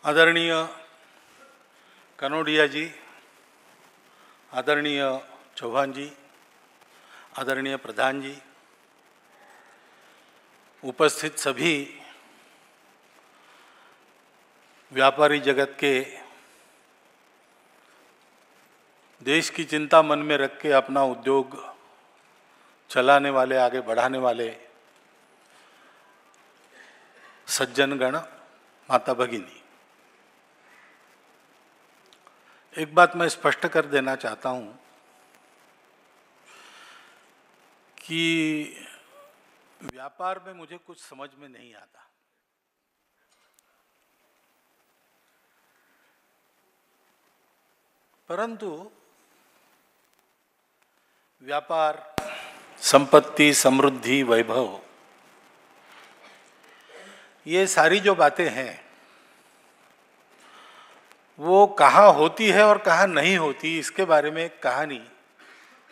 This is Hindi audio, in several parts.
आदरणीय कनोडिया जी, आदरणीय चौहान जी, आदरणीय प्रधान जी, उपस्थित सभी व्यापारी जगत के देश की चिंता मन में रख के अपना उद्योग चलाने वाले, आगे बढ़ाने वाले सज्जनगण, माता भगिनी, एक बात मैं स्पष्ट कर देना चाहता हूं कि व्यापार में मुझे कुछ समझ में नहीं आता। परंतु व्यापार, संपत्ति, समृद्धि, वैभव, ये सारी जो बातें हैं वो कहाँ होती है और कहाँ नहीं होती, इसके बारे में एक कहानी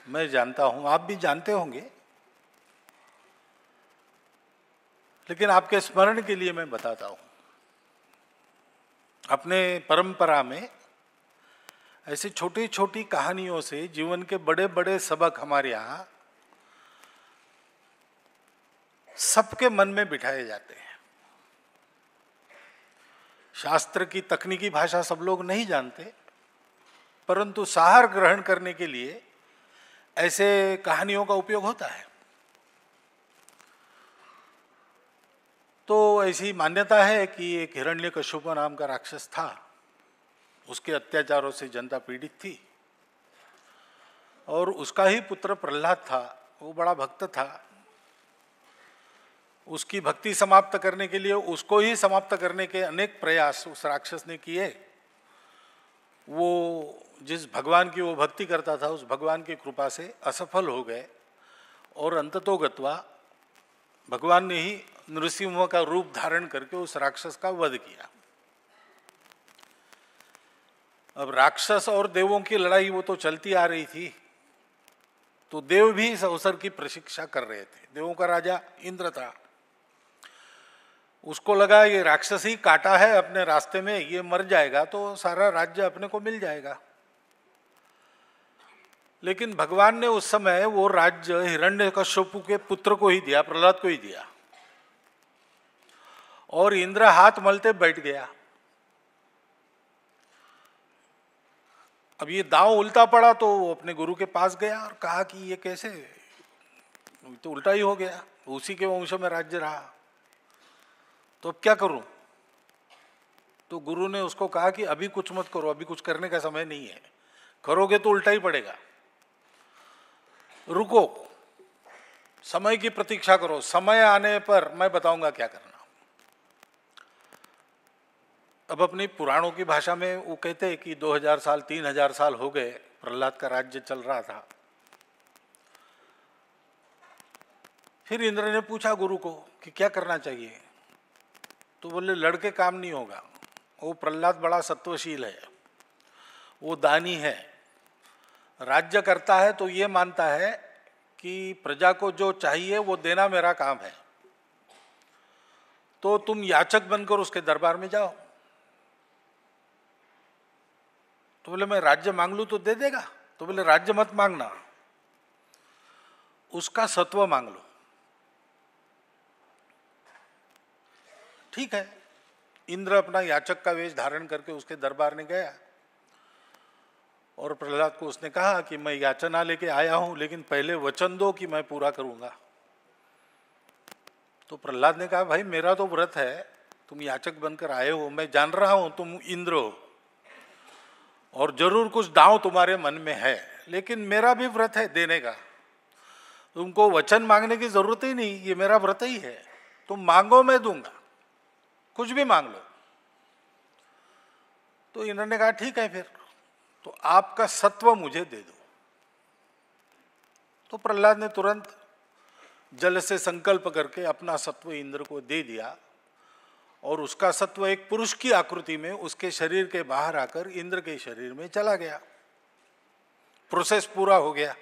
मैं जानता हूं, आप भी जानते होंगे, लेकिन आपके स्मरण के लिए मैं बताता हूं। अपने परंपरा में ऐसी छोटी छोटी कहानियों से जीवन के बड़े बड़े सबक हमारे यहां सबके मन में बिठाए जाते हैं। शास्त्र की तकनीकी भाषा सब लोग नहीं जानते, परंतु सार ग्रहण करने के लिए ऐसे कहानियों का उपयोग होता है। तो ऐसी मान्यता है कि एक हिरण्यकश्यप नाम का राक्षस था, उसके अत्याचारों से जनता पीड़ित थी और उसका ही पुत्र प्रहलाद था, वो बड़ा भक्त था। उसकी भक्ति समाप्त करने के लिए, उसको ही समाप्त करने के अनेक प्रयास उस राक्षस ने किए। वो जिस भगवान की वो भक्ति करता था, उस भगवान की कृपा से असफल हो गए और अंततोगत्वा भगवान ने ही नृसिंह का रूप धारण करके उस राक्षस का वध किया। अब राक्षस और देवों की लड़ाई वो तो चलती आ रही थी, तो देव भी इस अवसर की प्रतीक्षा कर रहे थे। देवों का राजा इंद्र था, उसको लगा ये राक्षस ही काटा है अपने रास्ते में, ये मर जाएगा तो सारा राज्य अपने को मिल जाएगा। लेकिन भगवान ने उस समय वो राज्य हिरण्यकश्यप के पुत्र को ही दिया, प्रहलाद को ही दिया, और इंद्र हाथ मलते बैठ गया। अब ये दांव उल्टा पड़ा तो वो अपने गुरु के पास गया और कहा कि ये कैसे, तो उल्टा ही हो गया, उसी के वंश में राज्य रहा, तो अब क्या करूं? तो गुरु ने उसको कहा कि अभी कुछ मत करो, अभी कुछ करने का समय नहीं है, करोगे तो उल्टा ही पड़ेगा, रुको, समय की प्रतीक्षा करो, समय आने पर मैं बताऊंगा क्या करना। अब अपनी पुराणों की भाषा में वो कहते हैं कि 2000 साल 3000 साल हो गए प्रहलाद का राज्य चल रहा था। फिर इंद्र ने पूछा गुरु को कि क्या करना चाहिए, तो बोले लड़के काम नहीं होगा, वो प्रहलाद बड़ा सत्वशील है, वो दानी है, राज्य करता है तो ये मानता है कि प्रजा को जो चाहिए वो देना मेरा काम है, तो तुम याचक बनकर उसके दरबार में जाओ। तो बोले मैं राज्य मांग लूं तो दे देगा? तो बोले राज्य मत मांगना, उसका सत्व मांग लो। ठीक है, इंद्र अपना याचक का वेश धारण करके उसके दरबार में गया और प्रहलाद को उसने कहा कि मैं याचना लेके आया हूं, लेकिन पहले वचन दो कि मैं पूरा करूंगा। तो प्रहलाद ने कहा भाई मेरा तो व्रत है, तुम याचक बनकर आए हो, मैं जान रहा हूं तुम इंद्र हो और जरूर कुछ दांव तुम्हारे मन में है, लेकिन मेरा भी व्रत है देने का, तुमको वचन मांगने की जरूरत ही नहीं, ये मेरा व्रत ही है, तुम मांगो मैं दूंगा, कुछ भी मांग लो। तो इंद्र ने कहा ठीक है, फिर तो आपका सत्व मुझे दे दो। तो प्रहलाद ने तुरंत जल से संकल्प करके अपना सत्व इंद्र को दे दिया और उसका सत्व एक पुरुष की आकृति में उसके शरीर के बाहर आकर इंद्र के शरीर में चला गया। प्रोसेस पूरा हो गया,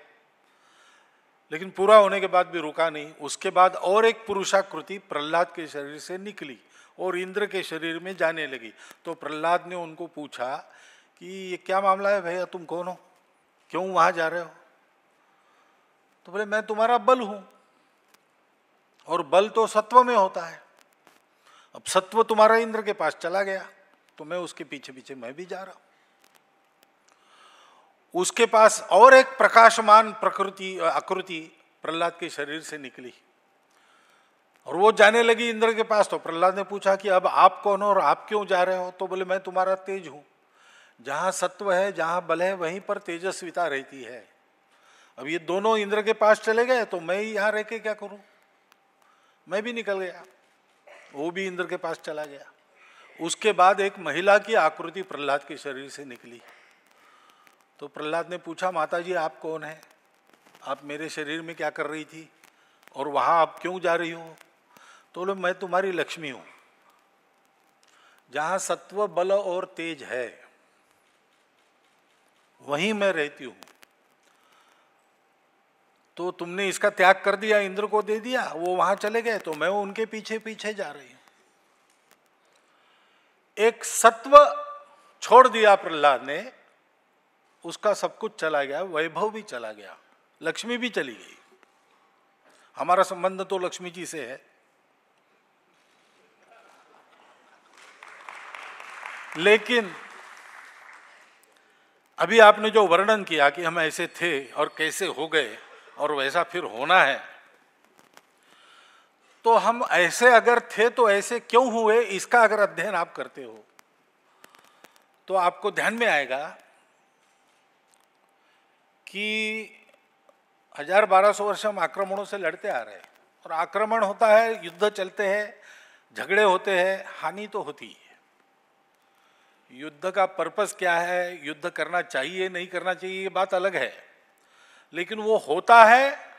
लेकिन पूरा होने के बाद भी रुका नहीं। उसके बाद और एक पुरुषाकृति प्रहलाद के शरीर से निकली और इंद्र के शरीर में जाने लगी। तो प्रहलाद ने उनको पूछा कि ये क्या मामला है भैया, तुम कौन हो, क्यों वहां जा रहे हो? तो बोले मैं तुम्हारा बल हूं, और बल तो सत्व में होता है। अब सत्व तुम्हारा इंद्र के पास चला गया तो मैं उसके पीछे पीछे मैं भी जा रहा हूं। उसके पास और एक प्रकाशमान प्रकृति आकृति प्रहलाद के शरीर से निकली और वो जाने लगी इंद्र के पास। तो प्रहलाद ने पूछा कि अब आप कौन हो और आप क्यों जा रहे हो? तो बोले मैं तुम्हारा तेज हूं, जहां सत्व है जहां बल है वहीं पर तेजस्विता रहती है। अब ये दोनों इंद्र के पास चले गए तो मैं यहां रह के क्या करूं? मैं भी निकल गया, वो भी इंद्र के पास चला गया। उसके बाद एक महिला की आकृति प्रहलाद के शरीर से निकली। तो प्रहलाद ने पूछा माता जी आप कौन है, आप मेरे शरीर में क्या कर रही थी और वहां आप क्यों जा रही हो? तो बोले मैं तुम्हारी लक्ष्मी हूं, जहां सत्व बल और तेज है वहीं मैं रहती हूं। तो तुमने इसका त्याग कर दिया, इंद्र को दे दिया, वो वहां चले गए तो मैं उनके पीछे पीछे जा रही हूं। एक सत्व छोड़ दिया प्रहलाद ने, उसका सब कुछ चला गया, वैभव भी चला गया, लक्ष्मी भी चली गई। हमारा संबंध तो लक्ष्मी जी से है। लेकिन अभी आपने जो वर्णन किया कि हम ऐसे थे और कैसे हो गए और वैसा फिर होना है, तो हम ऐसे अगर थे तो ऐसे क्यों हुए, इसका अगर अध्ययन आप करते हो तो आपको ध्यान में आएगा कि 1000-1200 वर्ष हम आक्रमणों से लड़ते आ रहे हैं, और आक्रमण होता है, युद्ध चलते हैं, झगड़े होते हैं, हानि तो होती है। युद्ध का पर्पस क्या है, युद्ध करना चाहिए नहीं करना चाहिए ये बात अलग है, लेकिन वो होता है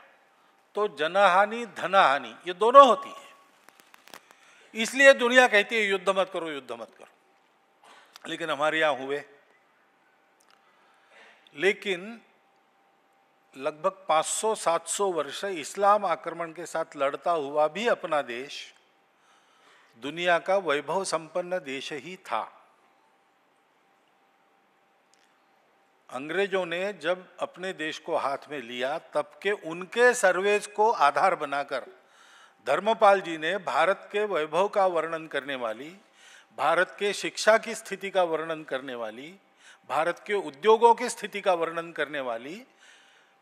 तो जनहानि धनहानि ये दोनों होती है। इसलिए दुनिया कहती है युद्ध मत करो, युद्ध मत करो, लेकिन हमारे यहां हुए। लेकिन लगभग 500-700 वर्ष इस्लाम आक्रमण के साथ लड़ता हुआ भी अपना देश दुनिया का वैभव संपन्न देश ही था। अंग्रेजों ने जब अपने देश को हाथ में लिया तब के उनके सर्वेज को आधार बनाकर धर्मपाल जी ने भारत के वैभव का वर्णन करने वाली, भारत के शिक्षा की स्थिति का वर्णन करने वाली, भारत के उद्योगों की स्थिति का वर्णन करने वाली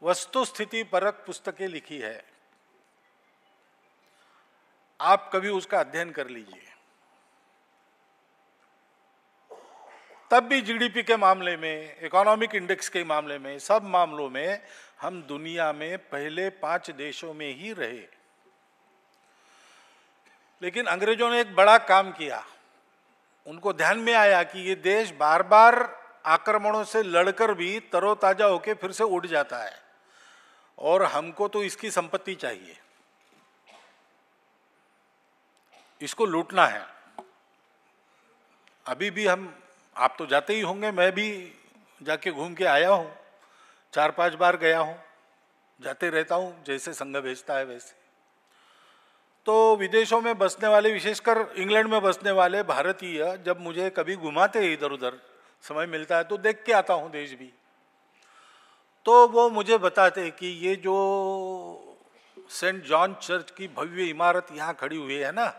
वस्तु स्थिति परक पुस्तकें लिखी है। आप कभी उसका अध्ययन कर लीजिए। तब भी जीडीपी के मामले में, इकोनॉमिक इंडेक्स के मामले में, सब मामलों में हम दुनिया में पहले 5 देशों में ही रहे। लेकिन अंग्रेजों ने एक बड़ा काम किया, उनको ध्यान में आया कि ये देश बार बार आक्रमणों से लड़कर भी तरोताजा होकर फिर से उठ जाता है और हमको तो इसकी संपत्ति चाहिए, इसको लूटना है। अभी भी आप तो जाते ही होंगे, मैं भी जाके घूम के आया हूं, 4-5 बार गया हूं, जाते रहता हूं, जैसे संघ भेजता है वैसे। तो विदेशों में बसने वाले, विशेषकर इंग्लैंड में बसने वाले भारतीय जब मुझे कभी घुमाते हैं इधर उधर, समय मिलता है तो देख के आता हूं देश भी, तो वो मुझे बताते कि ये जो सेंट जॉन चर्च की भव्य इमारत यहाँ खड़ी हुई है ना,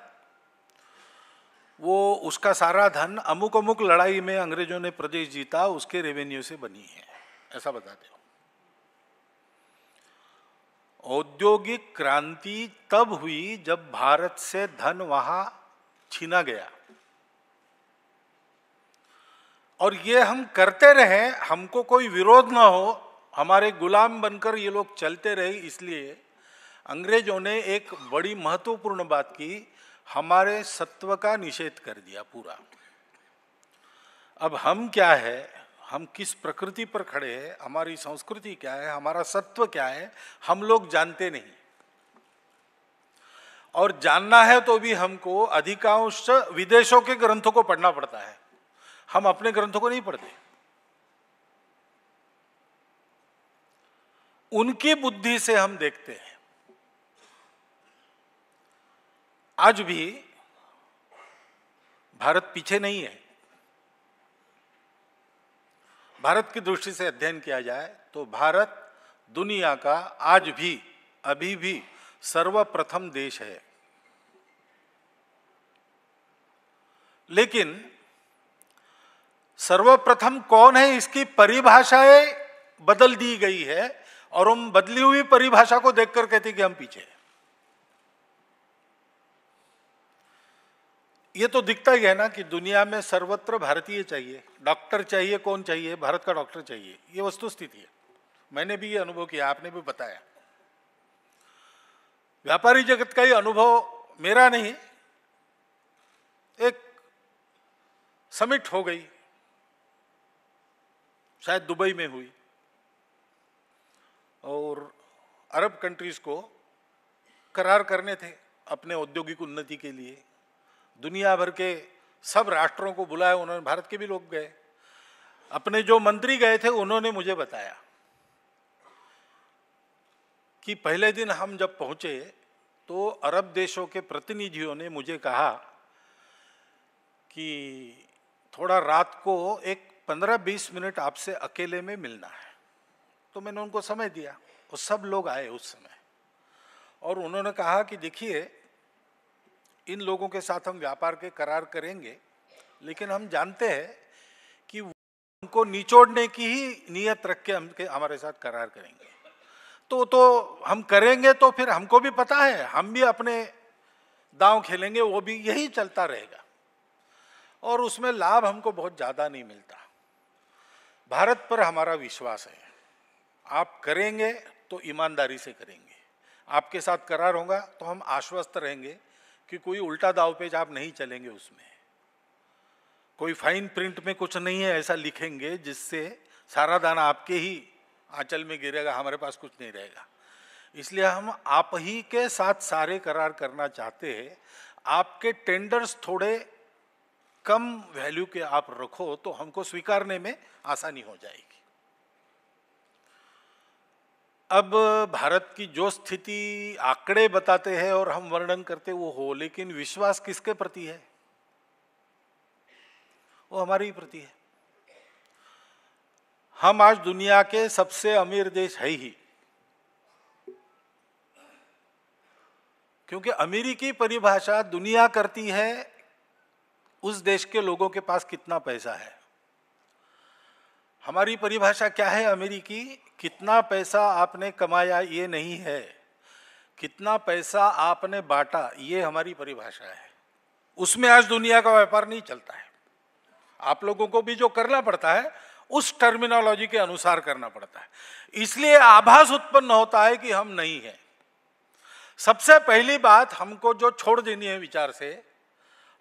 वो उसका सारा धन अमुक अमुक लड़ाई में अंग्रेजों ने प्रदेश जीता उसके रेवेन्यू से बनी है, ऐसा बताते हो। औद्योगिक क्रांति तब हुई जब भारत से धन वहां छीना गया, और ये हम करते रहे, हमको कोई विरोध ना हो, हमारे गुलाम बनकर ये लोग चलते रहे। इसलिए अंग्रेजों ने एक बड़ी महत्वपूर्ण बात की, हमारे सत्व का निषेध कर दिया पूरा। अब हम क्या है, हम किस प्रकृति पर खड़े हैं, हमारी संस्कृति क्या है, हमारा सत्व क्या है, हम लोग जानते नहीं। और जानना है तो भी हमको अधिकांश विदेशों के ग्रंथों को पढ़ना पड़ता है, हम अपने ग्रंथों को नहीं पढ़ते। उनकी बुद्धि से हम देखते हैं। आज भी भारत पीछे नहीं है। भारत की दृष्टि से अध्ययन किया जाए तो भारत दुनिया का आज भी अभी भी सर्वप्रथम देश है। लेकिन सर्वप्रथम कौन है इसकी परिभाषाएं बदल दी गई है और हम बदली हुई परिभाषा को देखकर कहते कि हम पीछे हैं। ये तो दिखता ही है ना कि दुनिया में सर्वत्र भारतीय चाहिए, डॉक्टर चाहिए, कौन चाहिए? भारत का डॉक्टर चाहिए। ये वस्तु स्थिति है। मैंने भी ये अनुभव किया, आपने भी बताया। व्यापारी जगत का ये अनुभव मेरा नहीं, एक समिट हो गई, शायद दुबई में हुई, और अरब कंट्रीज को करार करने थे अपने औद्योगिक उन्नति के लिए। दुनिया भर के सब राष्ट्रों को बुलाया उन्होंने, भारत के भी लोग गए। अपने जो मंत्री गए थे उन्होंने मुझे बताया कि पहले दिन हम जब पहुंचे तो अरब देशों के प्रतिनिधियों ने मुझे कहा कि थोड़ा रात को एक 15-20 मिनट आपसे अकेले में मिलना है। तो मैंने उनको समय दिया, वो सब लोग आए उस समय, और उन्होंने कहा कि देखिए, इन लोगों के साथ हम व्यापार के करार करेंगे, लेकिन हम जानते हैं कि उनको निचोड़ने की ही नीयत रख के हमारे साथ करार करेंगे। तो हम करेंगे तो फिर हमको भी पता है, हम भी अपने दांव खेलेंगे, वो भी यही चलता रहेगा, और उसमें लाभ हमको बहुत ज़्यादा नहीं मिलता। भारत पर हमारा विश्वास है, आप करेंगे तो ईमानदारी से करेंगे, आपके साथ करार होगा तो हम आश्वस्त रहेंगे कि कोई उल्टा दावपेच आप नहीं चलेंगे, उसमें कोई फाइन प्रिंट में कुछ नहीं है ऐसा लिखेंगे जिससे सारा दाना आपके ही आंचल में गिरेगा, हमारे पास कुछ नहीं रहेगा। इसलिए हम आप ही के साथ सारे करार करना चाहते हैं। आपके टेंडर्स थोड़े कम वैल्यू के आप रखो तो हमको स्वीकारने में आसानी हो जाएगी। अब भारत की जो स्थिति आंकड़े बताते हैं और हम वर्णन करते वो हो, लेकिन विश्वास किसके प्रति है? वो हमारे ही प्रति है। हम आज दुनिया के सबसे अमीर देश है ही, क्योंकि अमीरी की परिभाषा दुनिया करती है उस देश के लोगों के पास कितना पैसा है। हमारी परिभाषा क्या है अमीरी की? कितना पैसा आपने कमाया ये नहीं है, कितना पैसा आपने बांटा ये हमारी परिभाषा है। उसमें आज दुनिया का व्यापार नहीं चलता है। आप लोगों को भी जो करना पड़ता है उस टर्मिनोलॉजी के अनुसार करना पड़ता है, इसलिए आभास उत्पन्न होता है कि हम नहीं हैं। सबसे पहली बात हमको जो छोड़ देनी है विचार से,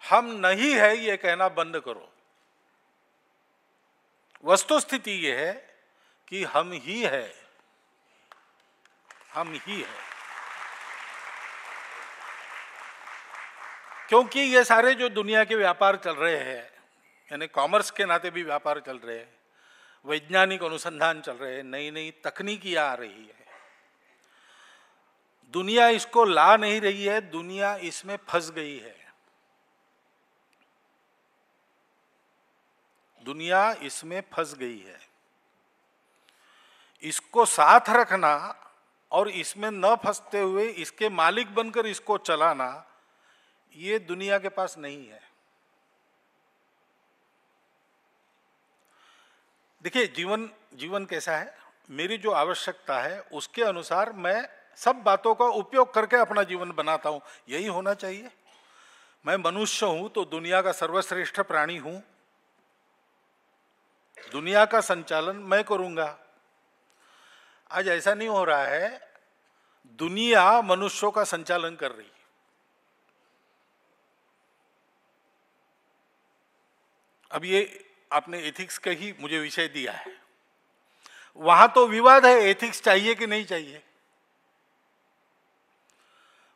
हम नहीं है ये कहना बंद करो। वस्तुस्थिति ये है कि हम ही है, हम ही है। क्योंकि ये सारे जो दुनिया के व्यापार चल रहे हैं, यानी कॉमर्स के नाते भी व्यापार चल रहे हैं, वैज्ञानिक अनुसंधान चल रहे हैं, नई नई तकनीकियां आ रही है, दुनिया इसको ला नहीं रही है, दुनिया इसमें फंस गई है। दुनिया इसमें फंस गई है। इसको साथ रखना और इसमें न फंसते हुए इसके मालिक बनकर इसको चलाना, ये दुनिया के पास नहीं है। देखिए, जीवन कैसा है, मेरी जो आवश्यकता है उसके अनुसार मैं सब बातों का उपयोग करके अपना जीवन बनाता हूं, यही होना चाहिए। मैं मनुष्य हूं तो दुनिया का सर्वश्रेष्ठ प्राणी हूं, दुनिया का संचालन मैं करूंगा। आज ऐसा नहीं हो रहा है, दुनिया मनुष्यों का संचालन कर रही है। अब ये आपने एथिक्स का ही मुझे विषय दिया है, वहां तो विवाद है एथिक्स चाहिए कि नहीं चाहिए।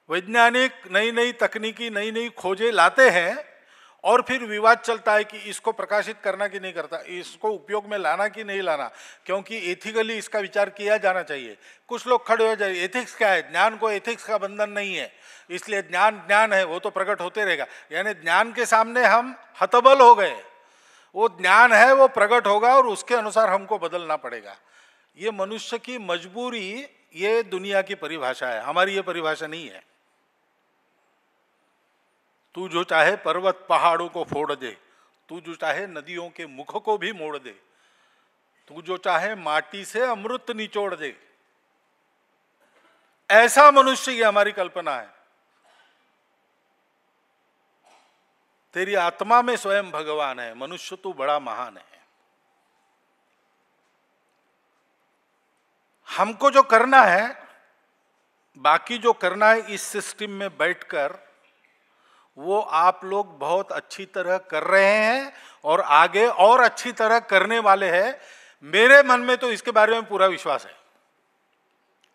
वैज्ञानिक नई नई तकनीकी नई नई खोजें लाते हैं और फिर विवाद चलता है कि इसको प्रकाशित करना कि नहीं करता, इसको उपयोग में लाना कि नहीं लाना, क्योंकि एथिकली इसका विचार किया जाना चाहिए। कुछ लोग खड़े हो जाए, एथिक्स क्या है? ज्ञान को एथिक्स का बंधन नहीं है, इसलिए ज्ञान ज्ञान है, वो तो प्रकट होते रहेगा। यानी ज्ञान के सामने हम हतबल हो गए। वो ज्ञान है, वो प्रकट होगा और उसके अनुसार हमको बदलना पड़ेगा। ये मनुष्य की मजबूरी, ये दुनिया की परिभाषा है, हमारी ये परिभाषा नहीं है। तू जो चाहे पर्वत पहाड़ों को फोड़ दे, तू जो चाहे नदियों के मुख को भी मोड़ दे, तू जो चाहे माटी से अमृत निचोड़ दे, ऐसा मनुष्य ये हमारी कल्पना है। तेरी आत्मा में स्वयं भगवान है, मनुष्य तू बड़ा महान है। हमको जो करना है, बाकी जो करना है इस सिस्टम में बैठकर, वो आप लोग बहुत अच्छी तरह कर रहे हैं और आगे और अच्छी तरह करने वाले हैं। मेरे मन में तो इसके बारे में पूरा विश्वास है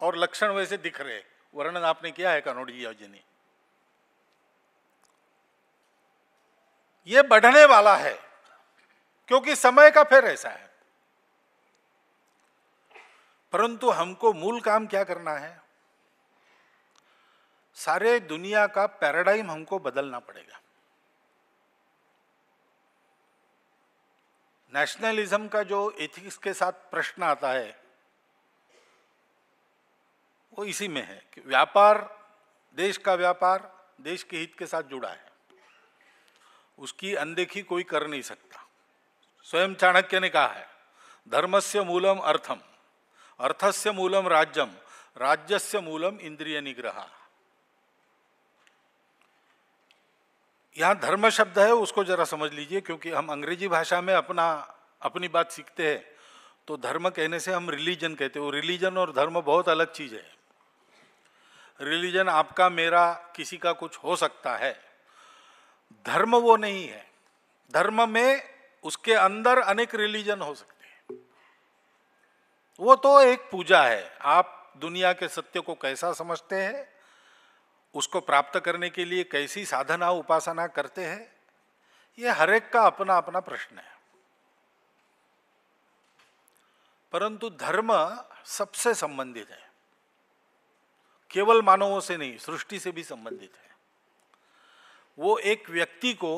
और लक्षण वैसे दिख रहे, वर्णन आपने किया है कानोड़जी जी ने। ये बढ़ने वाला है क्योंकि समय का फेर ऐसा है। परंतु हमको मूल काम क्या करना है? सारे दुनिया का पैराडाइम हमको बदलना पड़ेगा। नेशनलिज्म का जो एथिक्स के साथ प्रश्न आता है वो इसी में है कि व्यापार, देश का व्यापार देश के हित के साथ जुड़ा है, उसकी अनदेखी कोई कर नहीं सकता। स्वयं चाणक्य ने कहा है, धर्मस्य मूलम अर्थम, अर्थस्य मूलम राज्यम, राज्यस्य मूलम इंद्रिय निग्रह। यहां धर्म शब्द है, उसको जरा समझ लीजिए, क्योंकि हम अंग्रेजी भाषा में अपनी बात सीखते हैं तो धर्म कहने से हम रिलीजन कहते हैं। वो रिलीजन और धर्म बहुत अलग चीज है। रिलीजन आपका, मेरा, किसी का कुछ हो सकता है, धर्म वो नहीं है। धर्म में उसके अंदर अनेक रिलीजन हो सकते हैं, वो तो एक पूजा है। आप दुनिया के सत्य को कैसा समझते हैं, उसको प्राप्त करने के लिए कैसी साधना उपासना करते हैं, ये हर एक का अपना अपना प्रश्न है। परंतु धर्म सबसे संबंधित है, केवल मानवों से नहीं, सृष्टि से भी संबंधित है। वो एक व्यक्ति को,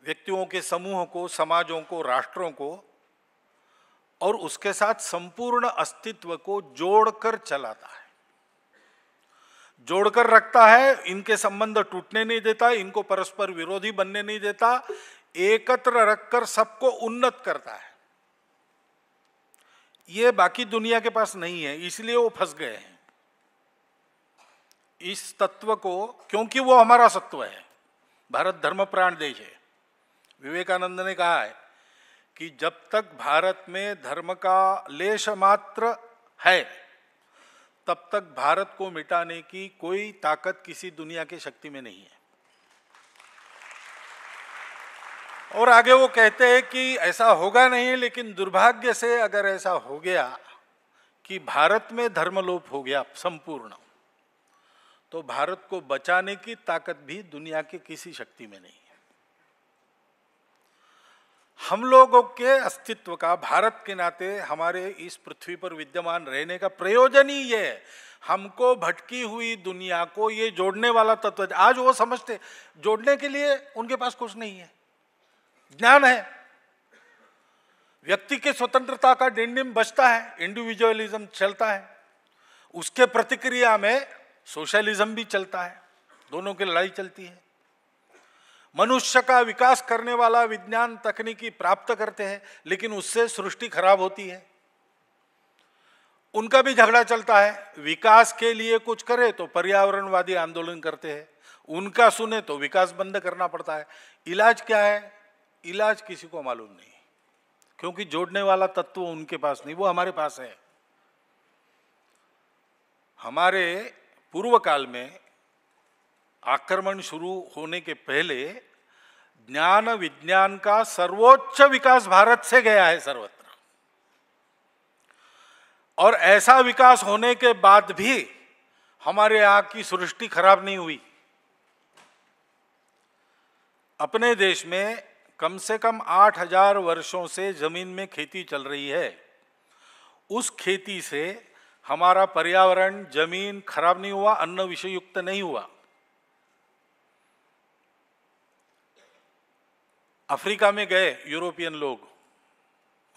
व्यक्तियों के समूह को, समाजों को, राष्ट्रों को और उसके साथ संपूर्ण अस्तित्व को जोड़कर चलाता है, जोड़कर रखता है। इनके संबंध टूटने नहीं देता, इनको परस्पर विरोधी बनने नहीं देता, एकत्र रखकर सबको उन्नत करता है। ये बाकी दुनिया के पास नहीं है, इसलिए वो फंस गए हैं इस तत्व को, क्योंकि वो हमारा सत्व है। भारत धर्म प्राण देश है। विवेकानंद ने कहा है कि जब तक भारत में धर्म का लेश मात्र है, तब तक भारत को मिटाने की कोई ताकत किसी दुनिया की शक्ति में नहीं है। और आगे वो कहते हैं कि ऐसा होगा नहीं, लेकिन दुर्भाग्य से अगर ऐसा हो गया कि भारत में धर्मलोप हो गया संपूर्ण, तो भारत को बचाने की ताकत भी दुनिया की किसी शक्ति में नहीं है। हम लोगों के अस्तित्व का, भारत के नाते हमारे इस पृथ्वी पर विद्यमान रहने का प्रयोजन ही ये है, हमको भटकी हुई दुनिया को ये जोड़ने वाला तत्व। आज वो समझते जोड़ने के लिए उनके पास कुछ नहीं है, ज्ञान है, व्यक्ति के स्वतंत्रता का डिंडिम बजता है, इंडिविजुअलिज्म चलता है, उसके प्रतिक्रिया में सोशलिज्म भी चलता है, दोनों की लड़ाई चलती है। मनुष्य का विकास करने वाला विज्ञान तकनीकी प्राप्त करते हैं, लेकिन उससे सृष्टि खराब होती है, उनका भी झगड़ा चलता है। विकास के लिए कुछ करे तो पर्यावरणवादी आंदोलन करते हैं, उनका सुने तो विकास बंद करना पड़ता है। इलाज क्या है? इलाज किसी को मालूम नहीं, क्योंकि जोड़ने वाला तत्व उनके पास नहीं, वो हमारे पास है। हमारे पूर्व काल में आक्रमण शुरू होने के पहले ज्ञान विज्ञान का सर्वोच्च विकास भारत से गया है सर्वत्र, और ऐसा विकास होने के बाद भी हमारे यहां की सृष्टि खराब नहीं हुई। अपने देश में कम से कम 8000 वर्षों से जमीन में खेती चल रही है। उस खेती से हमारा पर्यावरण, जमीन खराब नहीं हुआ, अन्न विषयुक्त नहीं हुआ। अफ्रीका में गए यूरोपियन लोग,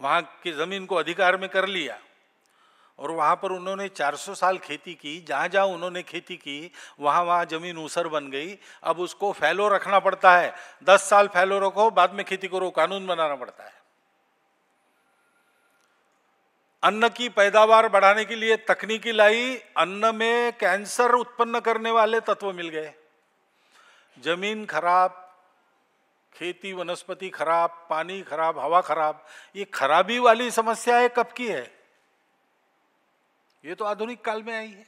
वहाँ की ज़मीन को अधिकार में कर लिया और वहाँ पर उन्होंने 400 साल खेती की। जहाँ जहाँ उन्होंने खेती की वहाँ वहाँ ज़मीन ऊसर बन गई। अब उसको फैलो रखना पड़ता है, 10 साल फैलो रखो, बाद में खेती करो, कानून बनाना पड़ता है। अन्न की पैदावार बढ़ाने के लिए तकनीकी लाई, अन्न में कैंसर उत्पन्न करने वाले तत्व मिल गए। जमीन खराब, खेती वनस्पति खराब, पानी खराब, हवा खराब। ये खराबी वाली समस्या कब की है? ये तो आधुनिक काल में आई है।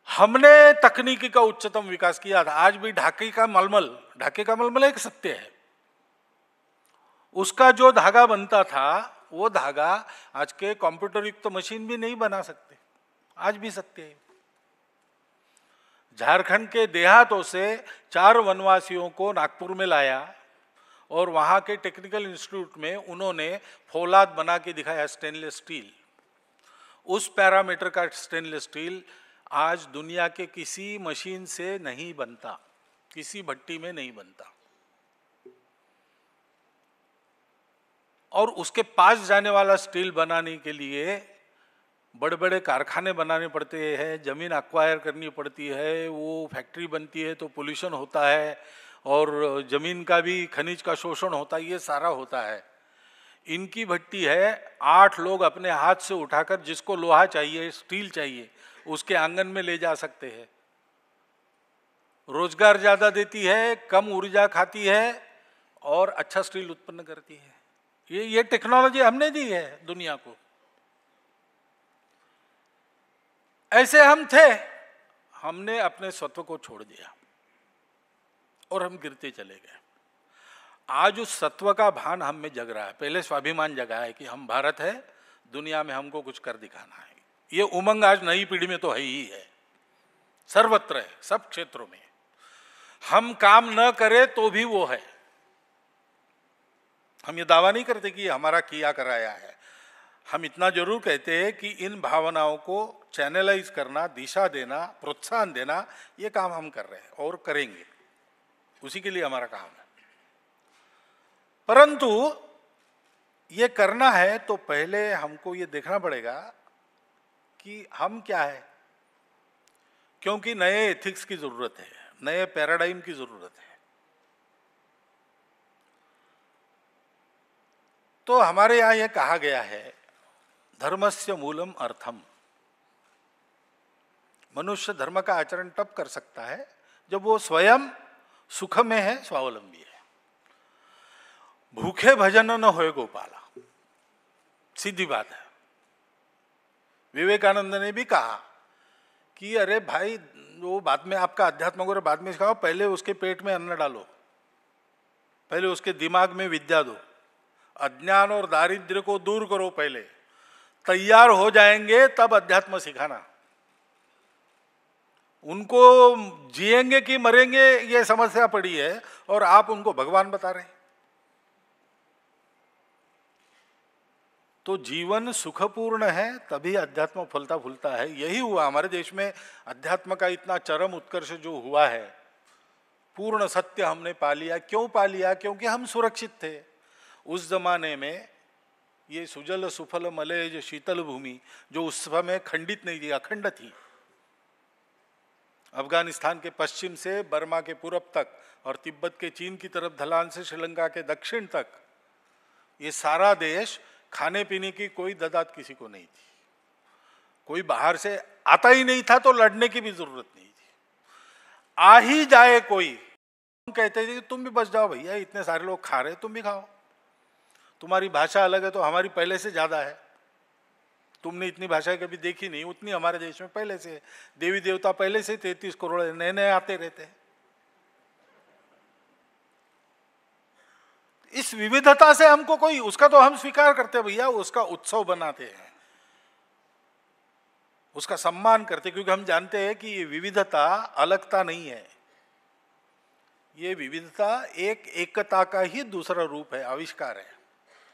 हमने तकनीकी का उच्चतम विकास किया था। आज भी ढाके का मलमल एक सत्य है। उसका जो धागा बनता था वो धागा आज के कंप्यूटर युक्त मशीन भी नहीं बना सकते। आज भी सत्य है। झारखंड के देहातों से 4 वनवासियों को नागपुर में लाया और वहाँ के टेक्निकल इंस्टीट्यूट में उन्होंने फौलाद बना के दिखाया, स्टेनलेस स्टील। उस पैरामीटर का स्टेनलेस स्टील आज दुनिया के किसी मशीन से नहीं बनता, किसी भट्टी में नहीं बनता। और उसके पास जाने वाला स्टील बनाने के लिए बड़े बड़े कारखाने बनाने पड़ते हैं, जमीन एक्वायर करनी पड़ती है, वो फैक्ट्री बनती है तो पोल्यूशन होता है और जमीन का भी खनिज का शोषण होता है, ये सारा होता है। इनकी भट्टी है, 8 लोग अपने हाथ से उठाकर जिसको लोहा चाहिए, स्टील चाहिए, उसके आंगन में ले जा सकते हैं। रोजगार ज्यादा देती है, कम ऊर्जा खाती है और अच्छा स्टील उत्पन्न करती है। ये टेक्नोलॉजी हमने दी है दुनिया को। ऐसे हम थे, हमने अपने सत्व को छोड़ दिया और हम गिरते चले गए। आज उस सत्व का भान हम में जग रहा है। पहले स्वाभिमान जगा है कि हम भारत है, दुनिया में हमको कुछ कर दिखाना है। ये उमंग आज नई पीढ़ी में तो है ही है, सर्वत्र है, सब क्षेत्रों में। हम काम न करें तो भी वो है। हम ये दावा नहीं करते कि हमारा किया कराया है। हम इतना जरूर कहते हैं कि इन भावनाओं को चैनलाइज करना, दिशा देना, प्रोत्साहन देना, ये काम हम कर रहे हैं और करेंगे। उसी के लिए हमारा काम है। परंतु ये करना है तो पहले हमको ये देखना पड़ेगा कि हम क्या है, क्योंकि नए एथिक्स की जरूरत है, नए पैराडाइम की जरूरत है। तो हमारे यहां यह कहा गया है, धर्मस्य मूलम अर्थम। मनुष्य धर्म का आचरण तब कर सकता है जब वो स्वयं सुख में है, स्वावलंबी है। भूखे भजन न होए गोपाला, सीधी बात है। विवेकानंद ने भी कहा कि अरे भाई, वो बाद में आपका अध्यात्म वगैरह बाद में सिखाओ, पहले उसके पेट में अन्न डालो, पहले उसके दिमाग में विद्या दो, अज्ञान और दारिद्र्य को दूर करो। पहले तैयार हो जाएंगे तब अध्यात्म सिखाना। उनको जिएंगे कि मरेंगे ये समस्या पड़ी है और आप उनको भगवान बता रहे हैं। तो जीवन सुखपूर्ण है तभी अध्यात्म फलता फूलता है। यही हुआ हमारे देश में। अध्यात्म का इतना चरम उत्कर्ष जो हुआ है, पूर्ण सत्य हमने पा लिया। क्यों पा लिया? क्योंकि हम सुरक्षित थे। उस जमाने में ये सुजल सुफल मलय शीतल भूमि जो उस समय खंडित नहीं थी, अखंड थी। अफगानिस्तान के पश्चिम से बर्मा के पूरब तक और तिब्बत के चीन की तरफ ढलान से श्रीलंका के दक्षिण तक, ये सारा देश खाने पीने की कोई ददात किसी को नहीं थी। कोई बाहर से आता ही नहीं था तो लड़ने की भी जरूरत नहीं थी। आ ही जाए कोई, हम कहते थे कि तुम भी बच जाओ भैया, इतने सारे लोग खा रहे, तुम भी खाओ। तुम्हारी भाषा अलग है तो हमारी पहले से ज्यादा है। तुमने इतनी भाषाएं कभी देखी नहीं, उतनी हमारे देश में पहले से। देवी देवता पहले से 33 करोड़ नए नए आते रहते हैं। इस विविधता से हमको कोई, उसका तो हम स्वीकार करते हैं भैया, उसका उत्सव बनाते हैं, उसका सम्मान करते, क्योंकि हम जानते हैं कि ये विविधता अलगता नहीं है। ये विविधता एक एकता का ही दूसरा रूप है, आविष्कार है।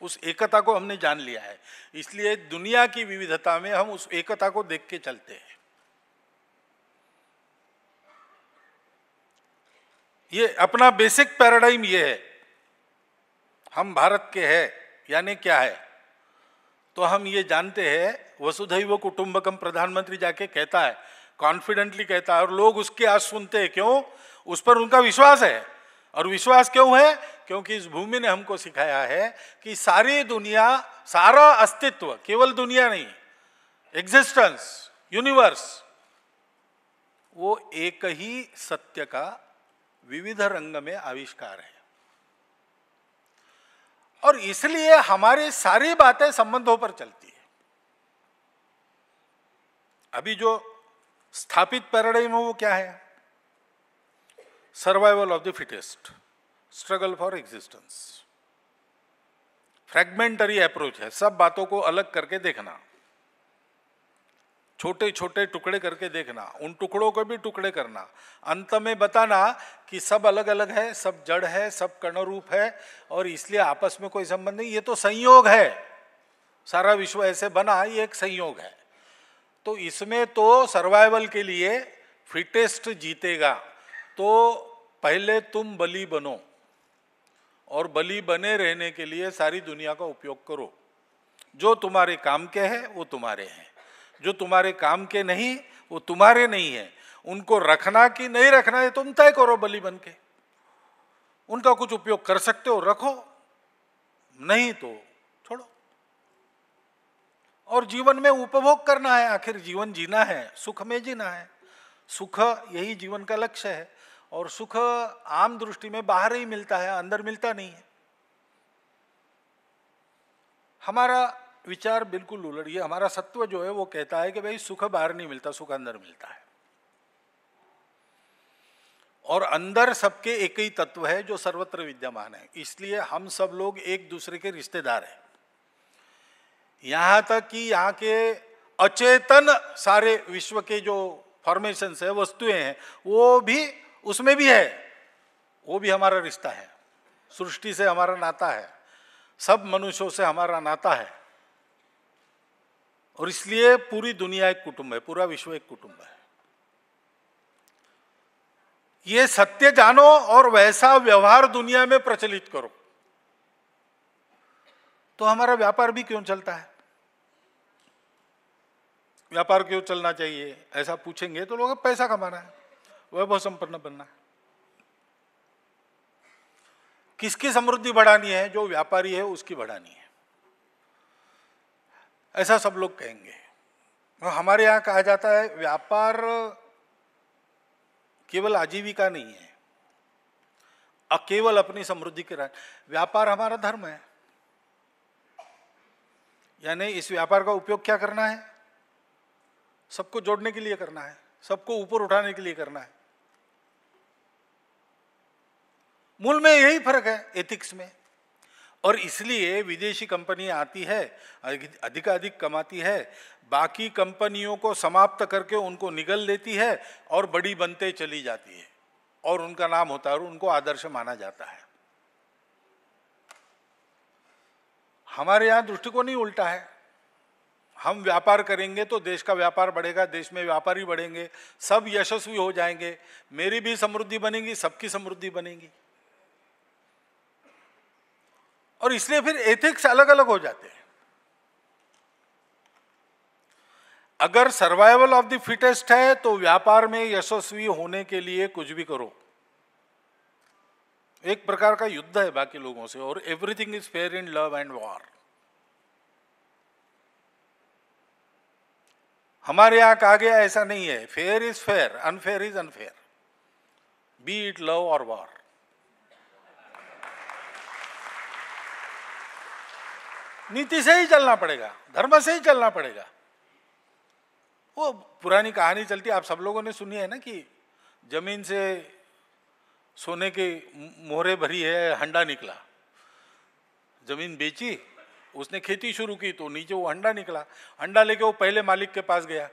उस एकता को हमने जान लिया है, इसलिए दुनिया की विविधता में हम उस एकता को देख के चलते हैं। ये अपना बेसिक पैराडाइम ये है। हम भारत के हैं यानी क्या है, तो हम ये जानते हैं, वसुधैव कुटुंबकम प्रधानमंत्री जाके कहता है, कॉन्फिडेंटली कहता है, और लोग उसकी आज सुनते हैं। क्यों? उस पर उनका विश्वास है। और विश्वास क्यों है? क्योंकि इस भूमि ने हमको सिखाया है कि सारी दुनिया, सारा अस्तित्व, केवल दुनिया नहीं, एग्जिस्टेंस, यूनिवर्स, वो एक ही सत्य का विविध रंग में आविष्कार है। और इसलिए हमारी सारी बातें संबंधों पर चलती है। अभी जो स्थापित पैराडाइम है वो क्या है? Survival of the fittest, struggle for existence. Fragmentary approach है, सब बातों को अलग करके देखना, छोटे छोटे टुकड़े करके देखना, उन टुकड़ों को भी टुकड़े करना, अंत में बताना कि सब अलग अलग है, सब जड़ है, सब कणरूप है, और इसलिए आपस में कोई संबंध नहीं, ये तो संयोग है, सारा विश्व ऐसे बना, ये एक संयोग है। तो इसमें तो सर्वाइवल के लिए फिटेस्ट जीतेगा। तो पहले तुम बलि बनो, और बलि बने रहने के लिए सारी दुनिया का उपयोग करो। जो तुम्हारे काम के हैं वो तुम्हारे हैं, जो तुम्हारे काम के नहीं वो तुम्हारे नहीं है। उनको रखना कि नहीं रखना है तुम तय करो, बलि बन के। उनका कुछ उपयोग कर सकते हो रखो, नहीं तो छोड़ो। और जीवन में उपभोग करना है, आखिर जीवन जीना है, सुख में जीना है। सुख यही जीवन का लक्ष्य है, और सुख आम दृष्टि में बाहर ही मिलता है, अंदर मिलता नहीं है। हमारा विचार बिल्कुल उलट, ये हमारा सत्व जो है वो कहता है कि भाई सुख बाहर नहीं मिलता, सुख अंदर मिलता है। और अंदर सबके एक ही तत्व है जो सर्वत्र विद्यमान है। इसलिए हम सब लोग एक दूसरे के रिश्तेदार हैं। यहां तक कि यहाँ के अचेतन सारे विश्व के जो फॉर्मेशंस है, वस्तुएं हैं, वो भी उसमें भी है, वो भी हमारा रिश्ता है। सृष्टि से हमारा नाता है, सब मनुष्यों से हमारा नाता है। और इसलिए पूरी दुनिया एक कुटुंब है, पूरा विश्व एक कुटुंब है। ये सत्य जानो और वैसा व्यवहार दुनिया में प्रचलित करो, तो हमारा व्यापार भी क्यों चलता है? व्यापार क्यों चलना चाहिए ऐसा पूछेंगे तो लोग पैसा कमाना है, वैभव संपन्न बनना है। किसकी समृद्धि बढ़ानी है? जो व्यापारी है उसकी बढ़ानी है, ऐसा सब लोग कहेंगे। हमारे यहाँ कहा जाता है व्यापार केवल आजीविका नहीं है, केवल अपनी समृद्धि के राह। व्यापार हमारा धर्म है, यानी इस व्यापार का उपयोग क्या करना है? सबको जोड़ने के लिए करना है, सबको ऊपर उठाने के लिए करना है। मूल में यही फर्क है एथिक्स में। और इसलिए विदेशी कंपनी आती है, अधिकाधिक कमाती है, बाकी कंपनियों को समाप्त करके उनको निगल देती है और बड़ी बनते चली जाती है, और उनका नाम होता है और उनको आदर्श माना जाता है। हमारे यहाँ दृष्टिकोण ही उल्टा है। हम व्यापार करेंगे तो देश का व्यापार बढ़ेगा, देश में व्यापारी बढ़ेंगे, सब यशस्वी हो जाएंगे, मेरी भी समृद्धि बनेगी, सबकी समृद्धि बनेगी। और इसलिए फिर एथिक्स अलग अलग हो जाते हैं। अगर सर्वाइवल ऑफ द फिटेस्ट है तो व्यापार में यशस्वी होने के लिए कुछ भी करो। एक प्रकार का युद्ध है बाकी लोगों से, और everything is fair in love and war. हमारे यहां कहा गया ऐसा नहीं है, fair is fair, unfair is unfair, B it love और वॉर। नीति से ही चलना पड़ेगा, धर्म से ही चलना पड़ेगा। वो पुरानी कहानी चलती है, आप सब लोगों ने सुनी है ना, कि जमीन से सोने के मोहरे भरी है, हंडा निकला। जमीन बेची, उसने खेती शुरू की तो नीचे वो हंडा निकला। हंडा लेके वो पहले मालिक के पास गया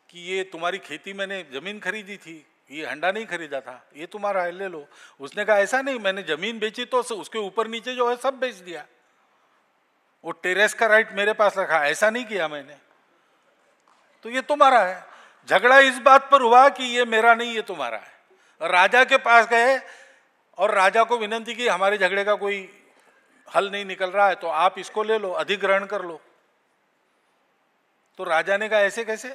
कि ये तुम्हारी खेती, मैंने जमीन खरीदी थी, ये हंडा नहीं खरीदा था, ये तुम्हारा है, ले लो। उसने कहा ऐसा नहीं, मैंने जमीन बेची तो उसके ऊपर नीचे जो है सब बेच दिया, वो टेरेस का राइट मेरे पास रखा, ऐसा नहीं किया मैंने, तो ये तुम्हारा है। झगड़ा इस बात पर हुआ कि ये मेरा नहीं, ये तुम्हारा है। राजा के पास गए और राजा को विनंती की, हमारे झगड़े का कोई हल नहीं निकल रहा है तो आप इसको ले लो, अधिग्रहण कर लो। तो राजा ने कहा ऐसे कैसे,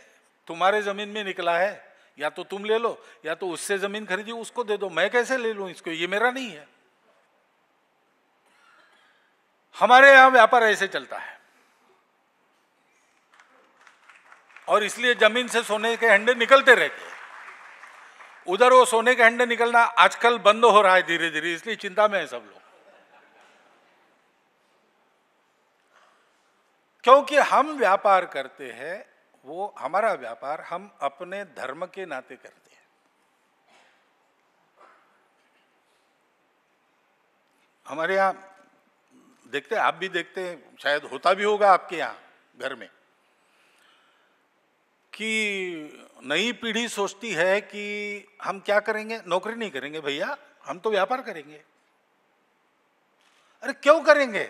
तुम्हारे जमीन में निकला है, या तो तुम ले लो या तो उससे जमीन खरीदी उसको दे दो, मैं कैसे ले लूं इसको, ये मेरा नहीं है। हमारे यहां व्यापार ऐसे चलता है, और इसलिए जमीन से सोने के हंडे निकलते रहते हैं। उधर वो सोने के हंडे निकलना आजकल बंद हो रहा है धीरे धीरे, इसलिए चिंता में है सब लोग। क्योंकि हम व्यापार करते हैं, वो हमारा व्यापार हम अपने धर्म के नाते करते हैं। हमारे यहां देखते, आप भी देखते हैं, शायद होता भी होगा आपके यहां घर में, कि नई पीढ़ी सोचती है कि हम क्या करेंगे, नौकरी नहीं करेंगे भैया, हम तो व्यापार करेंगे। अरे क्यों करेंगे,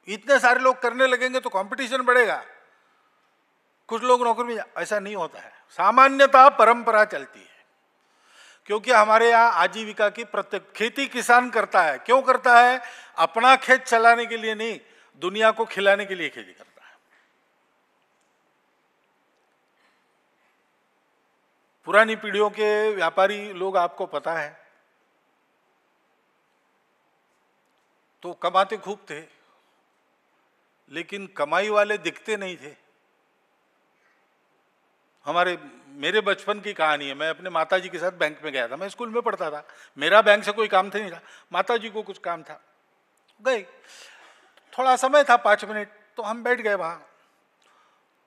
इतने सारे लोग करने लगेंगे तो कंपटीशन बढ़ेगा, कुछ लोग नौकरी में, ऐसा नहीं होता है। सामान्यतः परंपरा चलती है, क्योंकि हमारे यहाँ आजीविका की प्रत्येक खेती किसान करता है। क्यों करता है, अपना खेत चलाने के लिए नहीं, दुनिया को खिलाने के लिए खेती करता है। पुरानी पीढ़ियों के व्यापारी लोग आपको पता है, तो कमाते खूब थे, लेकिन कमाई वाले दिखते नहीं थे। मेरे बचपन की कहानी है, मैं अपने माताजी के साथ बैंक में गया था, मैं स्कूल में पढ़ता था, मेरा बैंक से कोई काम था नहीं था, माताजी को कुछ काम था, गए, थोड़ा समय था 5 मिनट, तो हम बैठ गए वहां।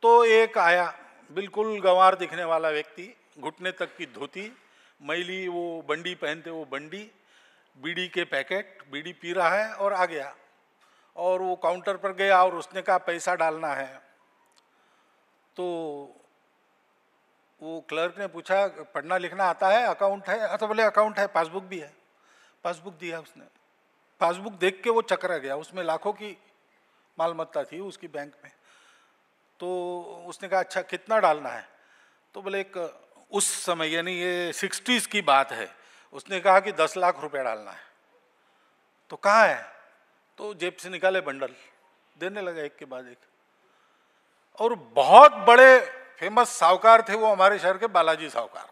तो एक आया, बिल्कुल गंवार दिखने वाला व्यक्ति, घुटने तक की धोती, मैली वो बंडी पहनते वो बंडी, बीड़ी के पैकेट, बीड़ी पी रहा है, और आ गया और वो काउंटर पर गया और उसने कहा पैसा डालना है। तो वो क्लर्क ने पूछा पढ़ना लिखना आता है, अकाउंट है? तो बोले अकाउंट है, पासबुक भी है। पासबुक दिया उसने, पासबुक देख के वो चकरा गया, उसमें लाखों की मालमत्ता थी उसकी बैंक में। तो उसने कहा अच्छा कितना डालना है? तो बोले एक, उस समय यानी ये 60s की बात है, उसने कहा कि 10 लाख रुपए डालना है। तो कहाँ है? तो जेब से निकाले बंडल, देने लगा एक के बाद एक। और बहुत बड़े फेमस साहूकार थे वो हमारे शहर के, बालाजी साहूकार।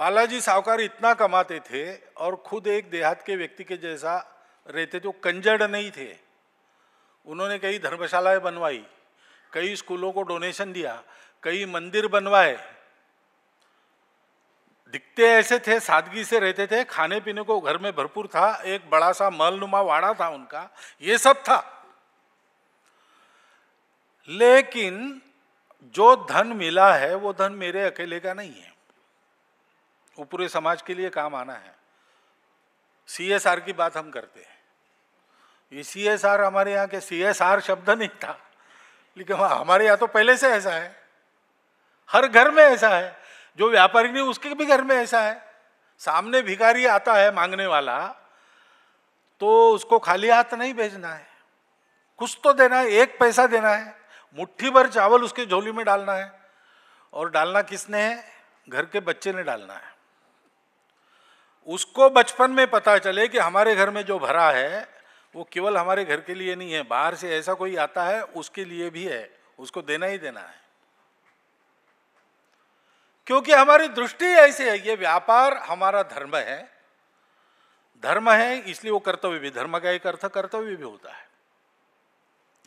बालाजी साहूकार इतना कमाते थे और खुद एक देहात के व्यक्ति के जैसा रहते थे, वो कंजड़ नहीं थे। उन्होंने कई धर्मशालाएं बनवाई, कई स्कूलों को डोनेशन दिया, कई मंदिर बनवाए। दिखते ऐसे थे, सादगी से रहते थे, खाने पीने को घर में भरपूर था, एक बड़ा सा महलनुमा वाड़ा था उनका, ये सब था। लेकिन जो धन मिला है वो धन मेरे अकेले का नहीं है, वो पूरे समाज के लिए काम आना है। CSR की बात हम करते हैं, ये CSR हमारे यहाँ के CSR शब्द नहीं था, लेकिन हमारे यहाँ तो पहले से ऐसा है, हर घर में ऐसा है। जो व्यापारी नहीं उसके भी घर में ऐसा है। सामने भिखारी आता है मांगने वाला, तो उसको खाली हाथ नहीं भेजना है, कुछ तो देना है, 1 पैसा देना है, मुट्ठी भर चावल उसके झोली में डालना है। और डालना किसने है? घर के बच्चे ने डालना है। उसको बचपन में पता चले कि हमारे घर में जो भरा है वो केवल हमारे घर के लिए नहीं है, बाहर से ऐसा कोई आता है उसके लिए भी है, उसको देना ही देना है। क्योंकि हमारी दृष्टि ऐसी है, ये व्यापार हमारा धर्म है, धर्म है इसलिए वो कर्तव्य भी, धर्म का एक अर्थ कर्तव्य भी होता है,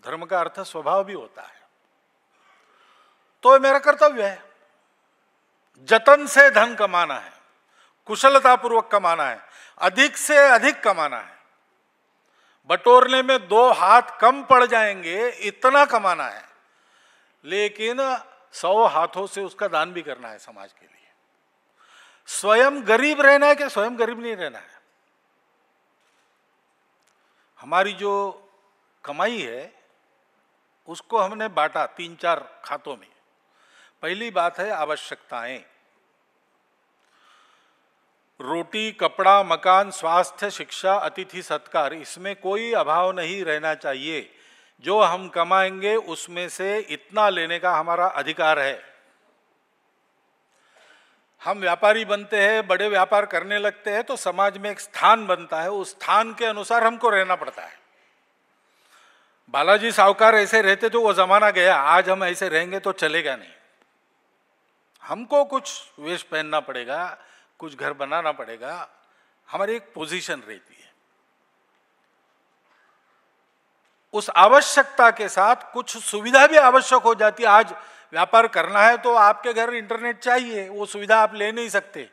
धर्म का अर्थ स्वभाव भी होता है। तो मेरा कर्तव्य है, जतन से धन कमाना है, कुशलता पूर्वक कमाना है, अधिक से अधिक कमाना है, बटोरने में 2 हाथ कम पड़ जाएंगे इतना कमाना है, लेकिन 100 हाथों से उसका दान भी करना है समाज के लिए। स्वयं गरीब रहना है कि स्वयं गरीब नहीं रहना है। हमारी जो कमाई है उसको हमने बांटा 3-4 खातों में। पहली बात है आवश्यकताएं, रोटी, कपड़ा, मकान, स्वास्थ्य, शिक्षा, अतिथि सत्कार, इसमें कोई अभाव नहीं रहना चाहिए। जो हम कमाएंगे उसमें से इतना लेने का हमारा अधिकार है। हम व्यापारी बनते हैं, बड़े व्यापार करने लगते हैं तो समाज में एक स्थान बनता है, उस स्थान के अनुसार हमको रहना पड़ता है। बालाजी सावकार ऐसे रहते तो वो जमाना गया, आज हम ऐसे रहेंगे तो चलेगा नहीं। हमको कुछ वेश पहनना पड़ेगा, कुछ घर बनाना पड़ेगा, हमारी एक पोजीशन रहती है। उस आवश्यकता के साथ कुछ सुविधा भी आवश्यक हो जाती है। आज व्यापार करना है तो आपके घर इंटरनेट चाहिए, वो सुविधा आप ले नहीं सकते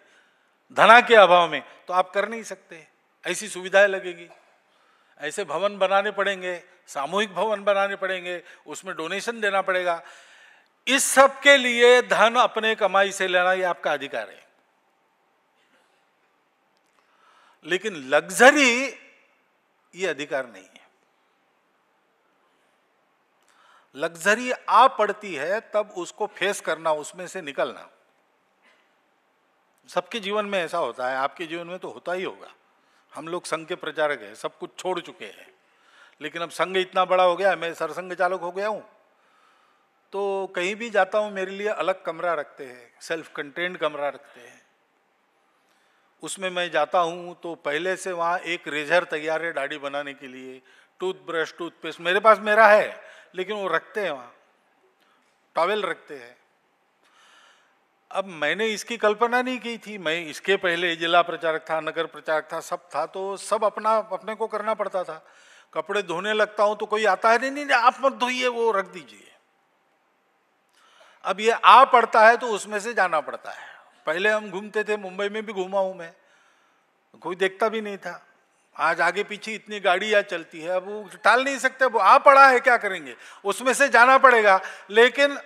धना के अभाव में, तो आप कर नहीं सकते, ऐसी सुविधाएं लगेगी। ऐसे भवन बनाने पड़ेंगे, सामूहिक भवन बनाने पड़ेंगे, उसमें डोनेशन देना पड़ेगा। इस सब के लिए धन अपने कमाई से लेना ये आपका अधिकार है। लेकिन लग्जरी ये अधिकार नहीं है। लग्जरी आ पड़ती है तब उसको फेस करना, उसमें से निकलना। सबके जीवन में ऐसा होता है, आपके जीवन में तो होता ही होगा। हम लोग संघ के प्रचारक हैं, सब कुछ छोड़ चुके हैं, लेकिन अब संघ इतना बड़ा हो गया, मैं सरसंघ चालक हो गया हूं, तो कहीं भी जाता हूं मेरे लिए अलग कमरा रखते हैं, सेल्फ कंटेन्ड कमरा रखते हैं। उसमें मैं जाता हूं तो पहले से वहां एक रेजर तैयार है दाढ़ी बनाने के लिए, टूथब्रश, टूथपेस्ट मेरे पास मेरा है, लेकिन वो रखते हैं वहां, टॉवेल रखते हैं। अब मैंने इसकी कल्पना नहीं की थी, मैं इसके पहले जिला प्रचारक था, नगर प्रचारक था, सब था, तो सब अपने को करना पड़ता था। कपड़े धोने लगता हूं तो कोई आता है, नहीं नहीं आप मत धोइए, वो रख दीजिए। अब ये आ पड़ता है तो उसमें से जाना पड़ता है। पहले हम घूमते थे, मुंबई में भी घूमा हूं मैं, कोई देखता भी नहीं था। आज आगे पीछे इतनी गाड़ियां चलती है, अब वो टाल नहीं सकते, वो आ पड़ा है, क्या करेंगे, उसमें से जाना पड़ेगा। लेकिन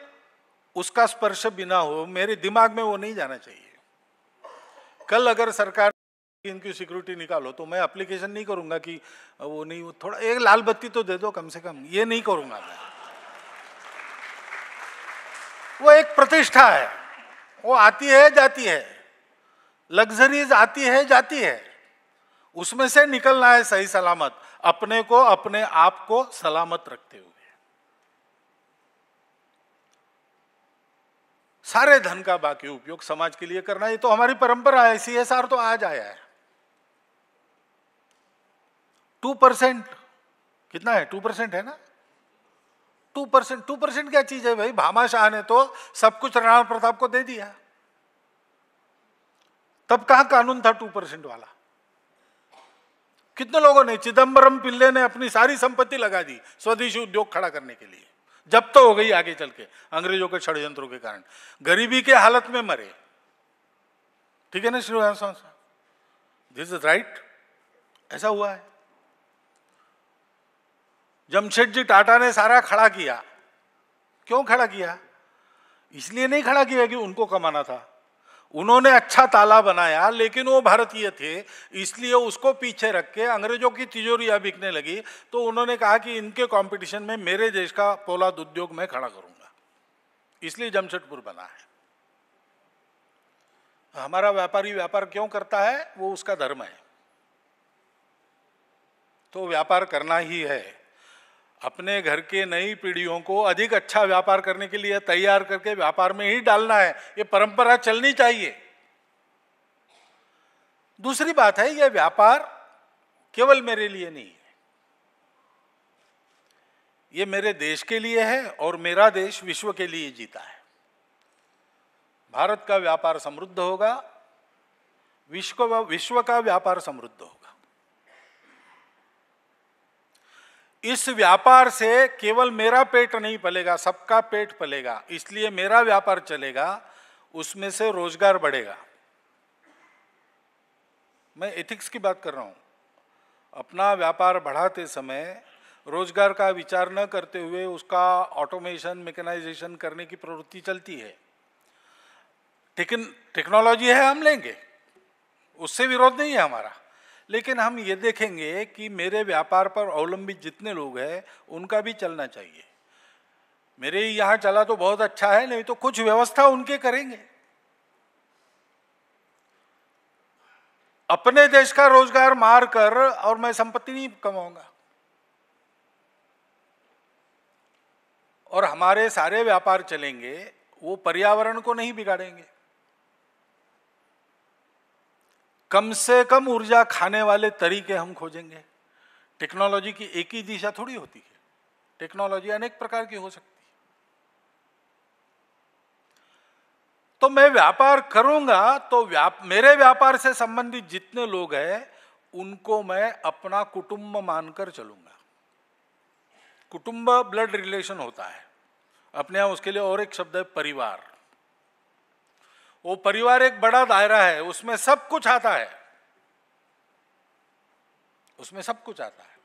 उसका स्पर्श बिना हो, मेरे दिमाग में वो नहीं जाना चाहिए। कल अगर सरकार इनकी सिक्योरिटी निकालो तो मैं एप्लीकेशन नहीं करूंगा कि वो नहीं, वो थोड़ा एक लाल बत्ती तो दे दो कम से कम, ये नहीं करूंगा मैं। वो एक प्रतिष्ठा है, वो आती है जाती है, लग्जरीज आती है जाती है, उसमें से निकलना है सही सलामत, अपने को अपने आप को सलामत रखते हुए। सारे धन का बाकी उपयोग समाज के लिए करना, ये तो हमारी परंपरा है। CSR तो आज आया है। 2% कितना है, 2% है ना, 2% क्या चीज है भाई। भामाशाह ने तो सब कुछ राणा प्रताप को दे दिया, तब कहां कानून था 2% वाला। कितने लोगों ने, चिदम्बरम पिल्ले ने अपनी सारी संपत्ति लगा दी स्वदेशी उद्योग खड़ा करने के लिए, जब तो हो गई आगे चल के अंग्रेजों के षड्यंत्रों के कारण, गरीबी के हालत में मरे। ठीक है ना श्रीवास साहब, दिस इज राइट, ऐसा हुआ है। जमशेदजी टाटा ने सारा खड़ा किया, क्यों खड़ा किया, इसलिए नहीं खड़ा किया कि उनको कमाना था, उन्होंने अच्छा ताला बनाया, लेकिन वो भारतीय थे, इसलिए उसको पीछे रख के अंग्रेजों की तिजोरियां बिकने लगी, तो उन्होंने कहा कि इनके कंपटीशन में मेरे देश का पोलाद उद्योग मैं खड़ा करूंगा, इसलिए जमशेदपुर बना है। हमारा व्यापारी व्यापार क्यों करता है, वो उसका धर्म है, तो व्यापार करना ही है। अपने घर के नई पीढ़ियों को अधिक अच्छा व्यापार करने के लिए तैयार करके व्यापार में ही डालना है, ये परंपरा चलनी चाहिए। दूसरी बात है, यह व्यापार केवल मेरे लिए नहीं है, ये मेरे देश के लिए है, और मेरा देश विश्व के लिए जीता है। भारत का व्यापार समृद्ध होगा, विश्व का व्यापार समृद्ध होगा। इस व्यापार से केवल मेरा पेट नहीं पलेगा, सबका पेट पलेगा, इसलिए मेरा व्यापार चलेगा, उसमें से रोजगार बढ़ेगा। मैं एथिक्स की बात कर रहा हूं। अपना व्यापार बढ़ाते समय रोजगार का विचार न करते हुए उसका ऑटोमेशन, मैकेनाइजेशन करने की प्रवृत्ति चलती है। टेक्नोलॉजी है, हम लेंगे, उससे विरोध नहीं है हमारा, लेकिन हम ये देखेंगे कि मेरे व्यापार पर अवलंबित जितने लोग हैं उनका भी चलना चाहिए। मेरे यहाँ चला तो बहुत अच्छा है, नहीं तो कुछ व्यवस्था उनके करेंगे। अपने देश का रोजगार मार कर और मैं संपत्ति नहीं कमाऊंगा, और हमारे सारे व्यापार चलेंगे, वो पर्यावरण को नहीं बिगाड़ेंगे। कम से कम ऊर्जा खाने वाले तरीके हम खोजेंगे। टेक्नोलॉजी की एक ही दिशा थोड़ी होती है, टेक्नोलॉजी अनेक प्रकार की हो सकती है। तो मैं व्यापार करूंगा तो मेरे व्यापार से संबंधित जितने लोग हैं उनको मैं अपना कुटुंब मानकर चलूंगा। कुटुंब ब्लड रिलेशन होता है अपने यहां, उसके लिए और एक शब्द है परिवार। वो परिवार एक बड़ा दायरा है, उसमें सब कुछ आता है, उसमें सब कुछ आता है।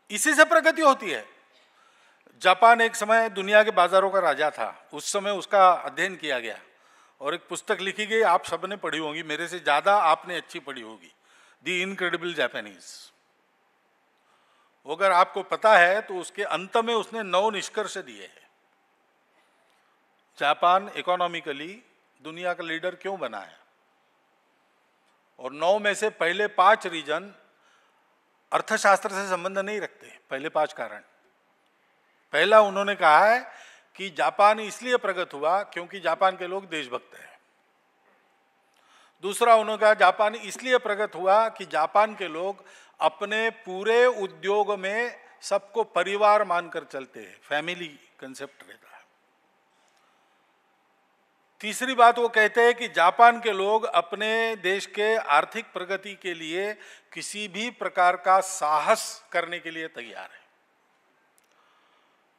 इसी से प्रगति होती है। जापान एक समय दुनिया के बाजारों का राजा था, उस समय उसका अध्ययन किया गया और एक पुस्तक लिखी गई, आप सबने पढ़ी होगी, मेरे से ज्यादा आपने अच्छी पढ़ी होगी, द इनक्रेडिबल जापानीज। अगर आपको पता है तो उसके अंत में उसने 9 निष्कर्ष दिए हैं। जापान इकोनॉमिकली दुनिया का लीडर क्यों बना है, और 9 में से पहले 5 रीजन अर्थशास्त्र से संबंध नहीं रखते। पहले 5 कारण। पहला उन्होंने कहा है कि जापान इसलिए प्रगत हुआ क्योंकि जापान के लोग देशभक्त हैं। दूसरा उन्होंने कहा जापान इसलिए प्रगत हुआ कि जापान के लोग अपने पूरे उद्योग में सबको परिवार मानकर चलते हैं, फैमिली कंसेप्ट रहता है। तीसरी बात वो कहते हैं कि जापान के लोग अपने देश के आर्थिक प्रगति के लिए किसी भी प्रकार का साहस करने के लिए तैयार है।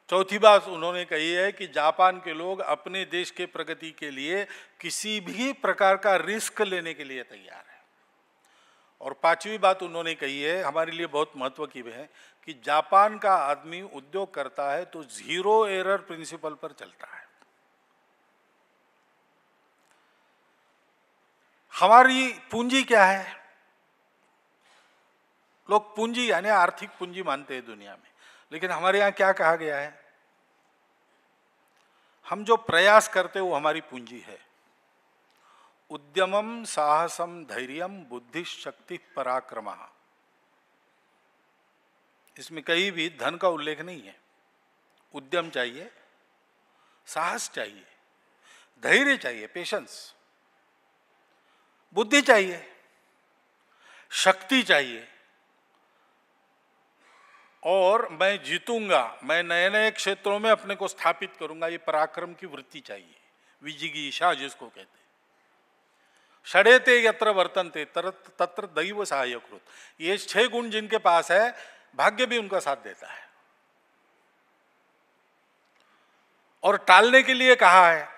चौथी बात उन्होंने कही है कि जापान के लोग अपने देश के प्रगति के लिए किसी भी प्रकार का रिस्क लेने के लिए तैयार है। और 5वीं बात उन्होंने कही है, हमारे लिए बहुत महत्व की है, कि जापान का आदमी उद्योग करता है तो 0 एरर प्रिंसिपल पर चलता है। हमारी पूंजी क्या है? लोग पूंजी यानी आर्थिक पूंजी मानते हैं दुनिया में, लेकिन हमारे यहां क्या कहा गया है? हम जो प्रयास करते वो हमारी पूंजी है। उद्यमम साहसम धैर्यम बुद्धि शक्ति पराक्रम। इसमें कहीं भी धन का उल्लेख नहीं है। उद्यम चाहिए, साहस चाहिए, धैर्य चाहिए, पेशेंस, बुद्धि चाहिए, शक्ति चाहिए, और मैं जीतूंगा, मैं नए नए क्षेत्रों में अपने को स्थापित करूंगा, ये पराक्रम की वृत्ति चाहिए, विजिगीषा जिसको कहते हैं। षडेते यत्र वर्तन्ते तत्र दैव सहायकृत। ये 6 गुण जिनके पास है, भाग्य भी उनका साथ देता है। और टालने के लिए कहा है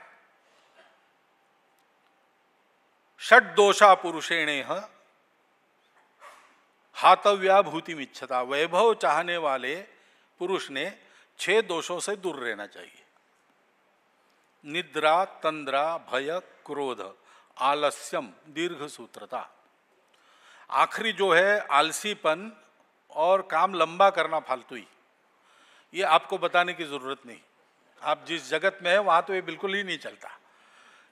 षड दोषा पुरुषेणेह हातव्या भूतिमिच्छता। वैभव चाहने वाले पुरुष ने 6 दोषों से दूर रहना चाहिए। निद्रा, तंद्रा, भय, क्रोध, आलस्यम, दीर्घ सूत्रता। आखिरी जो है आलसीपन और काम लंबा करना, फालतूई, ये आपको बताने की जरूरत नहीं। आप जिस जगत में है वहां तो ये बिल्कुल ही नहीं चलता।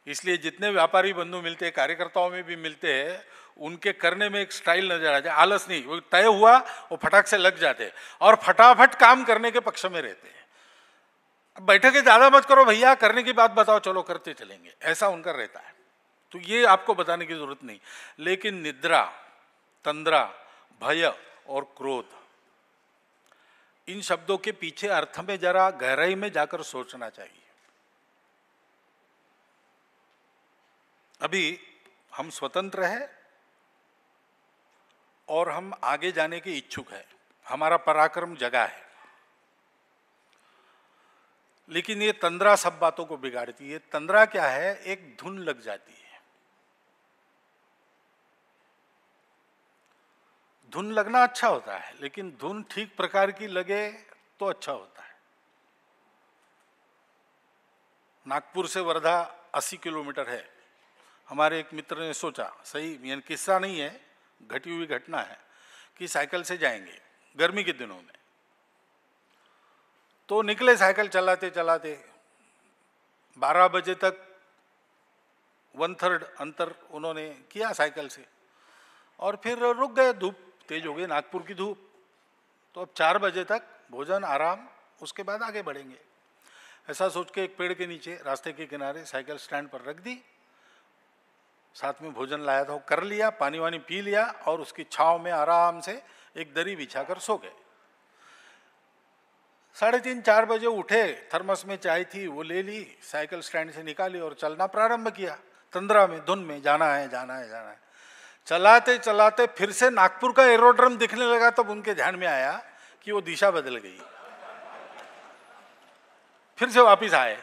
इसलिए जितने व्यापारी बंधु मिलते हैं, कार्यकर्ताओं में भी मिलते हैं, उनके करने में एक स्टाइल नजर आ जाए। आलस नहीं, वो तय हुआ वो फटाक से लग जाते हैं और फटाफट काम करने के पक्ष में रहते हैं। बैठके ज्यादा मत करो भैया, करने की बात बताओ, चलो करते चलेंगे, ऐसा उनका रहता है। तो ये आपको बताने की जरूरत नहीं। लेकिन निद्रा, तंद्रा, भय और क्रोध, इन शब्दों के पीछे अर्थ में जरा गहराई में जाकर सोचना चाहिए। अभी हम स्वतंत्र हैं और हम आगे जाने के इच्छुक हैं, हमारा पराक्रम जगा है, लेकिन ये तंद्रा सब बातों को बिगाड़ती है। तंद्रा क्या है? एक धुन लग जाती है। धुन लगना अच्छा होता है, लेकिन धुन ठीक प्रकार की लगे तो अच्छा होता है। नागपुर से वर्धा 80 किलोमीटर है। हमारे एक मित्र ने सोचा, सही यानी किस्सा नहीं है, घटी हुई घटना है, कि साइकिल से जाएंगे गर्मी के दिनों में। तो निकले साइकिल चलाते चलाते, 12 बजे तक 1/3 अंतर उन्होंने किया साइकिल से, और फिर रुक गए। धूप तेज हो गई, नागपुर की धूप। तो अब 4 बजे तक भोजन, आराम, उसके बाद आगे बढ़ेंगे। ऐसा सोच के एक पेड़ के नीचे रास्ते के किनारे साइकिल स्टैंड पर रख दी। साथ में भोजन लाया था वो कर लिया, पानी वानी पी लिया और उसकी छांव में आराम से एक दरी बिछाकर सो गए। 3:30-4 बजे उठे, थर्मस में चाय थी वो ले ली, साइकिल स्टैंड से निकाली और चलना प्रारंभ किया। तंद्रा में, धुन में, जाना है जाना है जाना है। चलाते चलाते फिर से नागपुर का एरोड्रम दिखने लगा, तब उनके ध्यान में आया कि वो दिशा बदल गई। फिर से वापिस आए।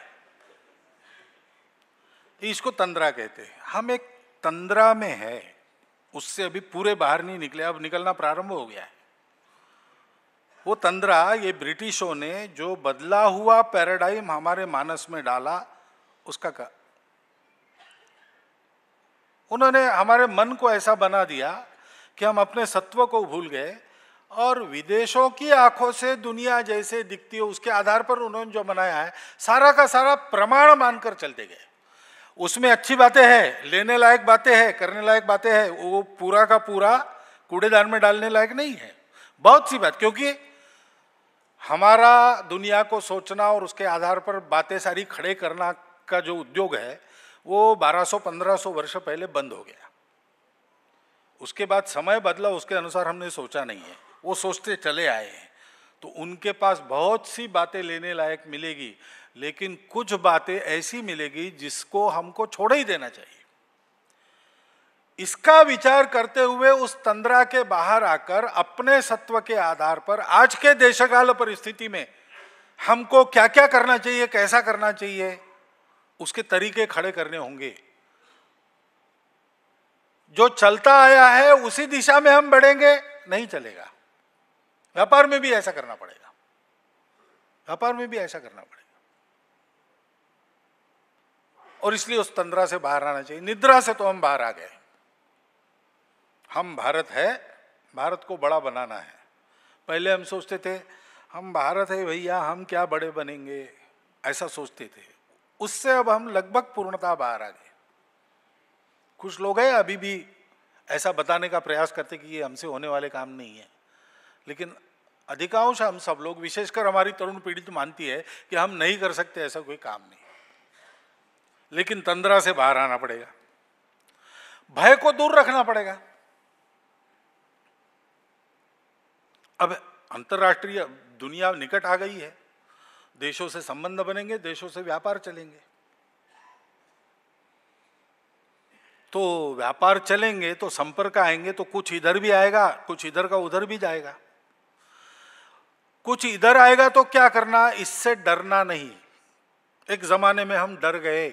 इसको तंद्रा कहते हैं। हम एक तंद्रा में है, उससे अभी पूरे बाहर नहीं निकले, अब निकलना प्रारंभ हो गया है। वो तंद्रा, ये ब्रिटिशों ने जो बदला हुआ पैराडाइम हमारे मानस में डाला, उसका उन्होंने हमारे मन को ऐसा बना दिया कि हम अपने सत्व को भूल गए और विदेशों की आंखों से दुनिया जैसे दिखती है उसके आधार पर उन्होंने जो बनाया है सारा का सारा प्रमाण मानकर चलते गए। उसमें अच्छी बातें हैं, लेने लायक बातें हैं, करने लायक बातें हैं, वो पूरा का पूरा कूड़ेदान में डालने लायक नहीं है। बहुत सी बात, क्योंकि हमारा दुनिया को सोचना और उसके आधार पर बातें सारी खड़े करना का जो उद्योग है वो 1200-1500 वर्ष पहले बंद हो गया। उसके बाद समय बदला, उसके अनुसार हमने सोचा नहीं है, वो सोचते चले आए हैं। तो उनके पास बहुत सी बातें लेने लायक मिलेगी, लेकिन कुछ बातें ऐसी मिलेगी जिसको हमको छोड़ ही देना चाहिए। इसका विचार करते हुए उस तंद्रा के बाहर आकर अपने सत्व के आधार पर आज के देशकाल परिस्थिति में हमको क्या क्या करना चाहिए, कैसा करना चाहिए, उसके तरीके खड़े करने होंगे। जो चलता आया है उसी दिशा में हम बढ़ेंगे, नहीं चलेगा। व्यापार में भी ऐसा करना पड़ेगा, व्यापार में भी ऐसा करना पड़ेगा। और इसलिए उस तंद्रा से बाहर आना चाहिए। निद्रा से तो हम बाहर आ गए। हम भारत है, भारत को बड़ा बनाना है। पहले हम सोचते थे हम भारत है भैया, हम क्या बड़े बनेंगे, ऐसा सोचते थे। उससे अब हम लगभग पूर्णतः बाहर आ गए। कुछ लोग हैं अभी भी ऐसा बताने का प्रयास करते कि ये हमसे होने वाले काम नहीं है, लेकिन अधिकांश हम सब लोग, विशेषकर हमारी तरुण पीढ़ी तो मानती है कि हम नहीं कर सकते ऐसा कोई काम नहीं। लेकिन तंद्रा से बाहर आना पड़ेगा, भय को दूर रखना पड़ेगा। अब अंतर्राष्ट्रीय दुनिया निकट आ गई है, देशों से संबंध बनेंगे, देशों से व्यापार चलेंगे। तो व्यापार चलेंगे तो संपर्क आएंगे, तो कुछ इधर भी आएगा, कुछ इधर का उधर भी जाएगा। कुछ इधर आएगा तो क्या करना, इससे डरना नहीं। एक जमाने में हम डर गए,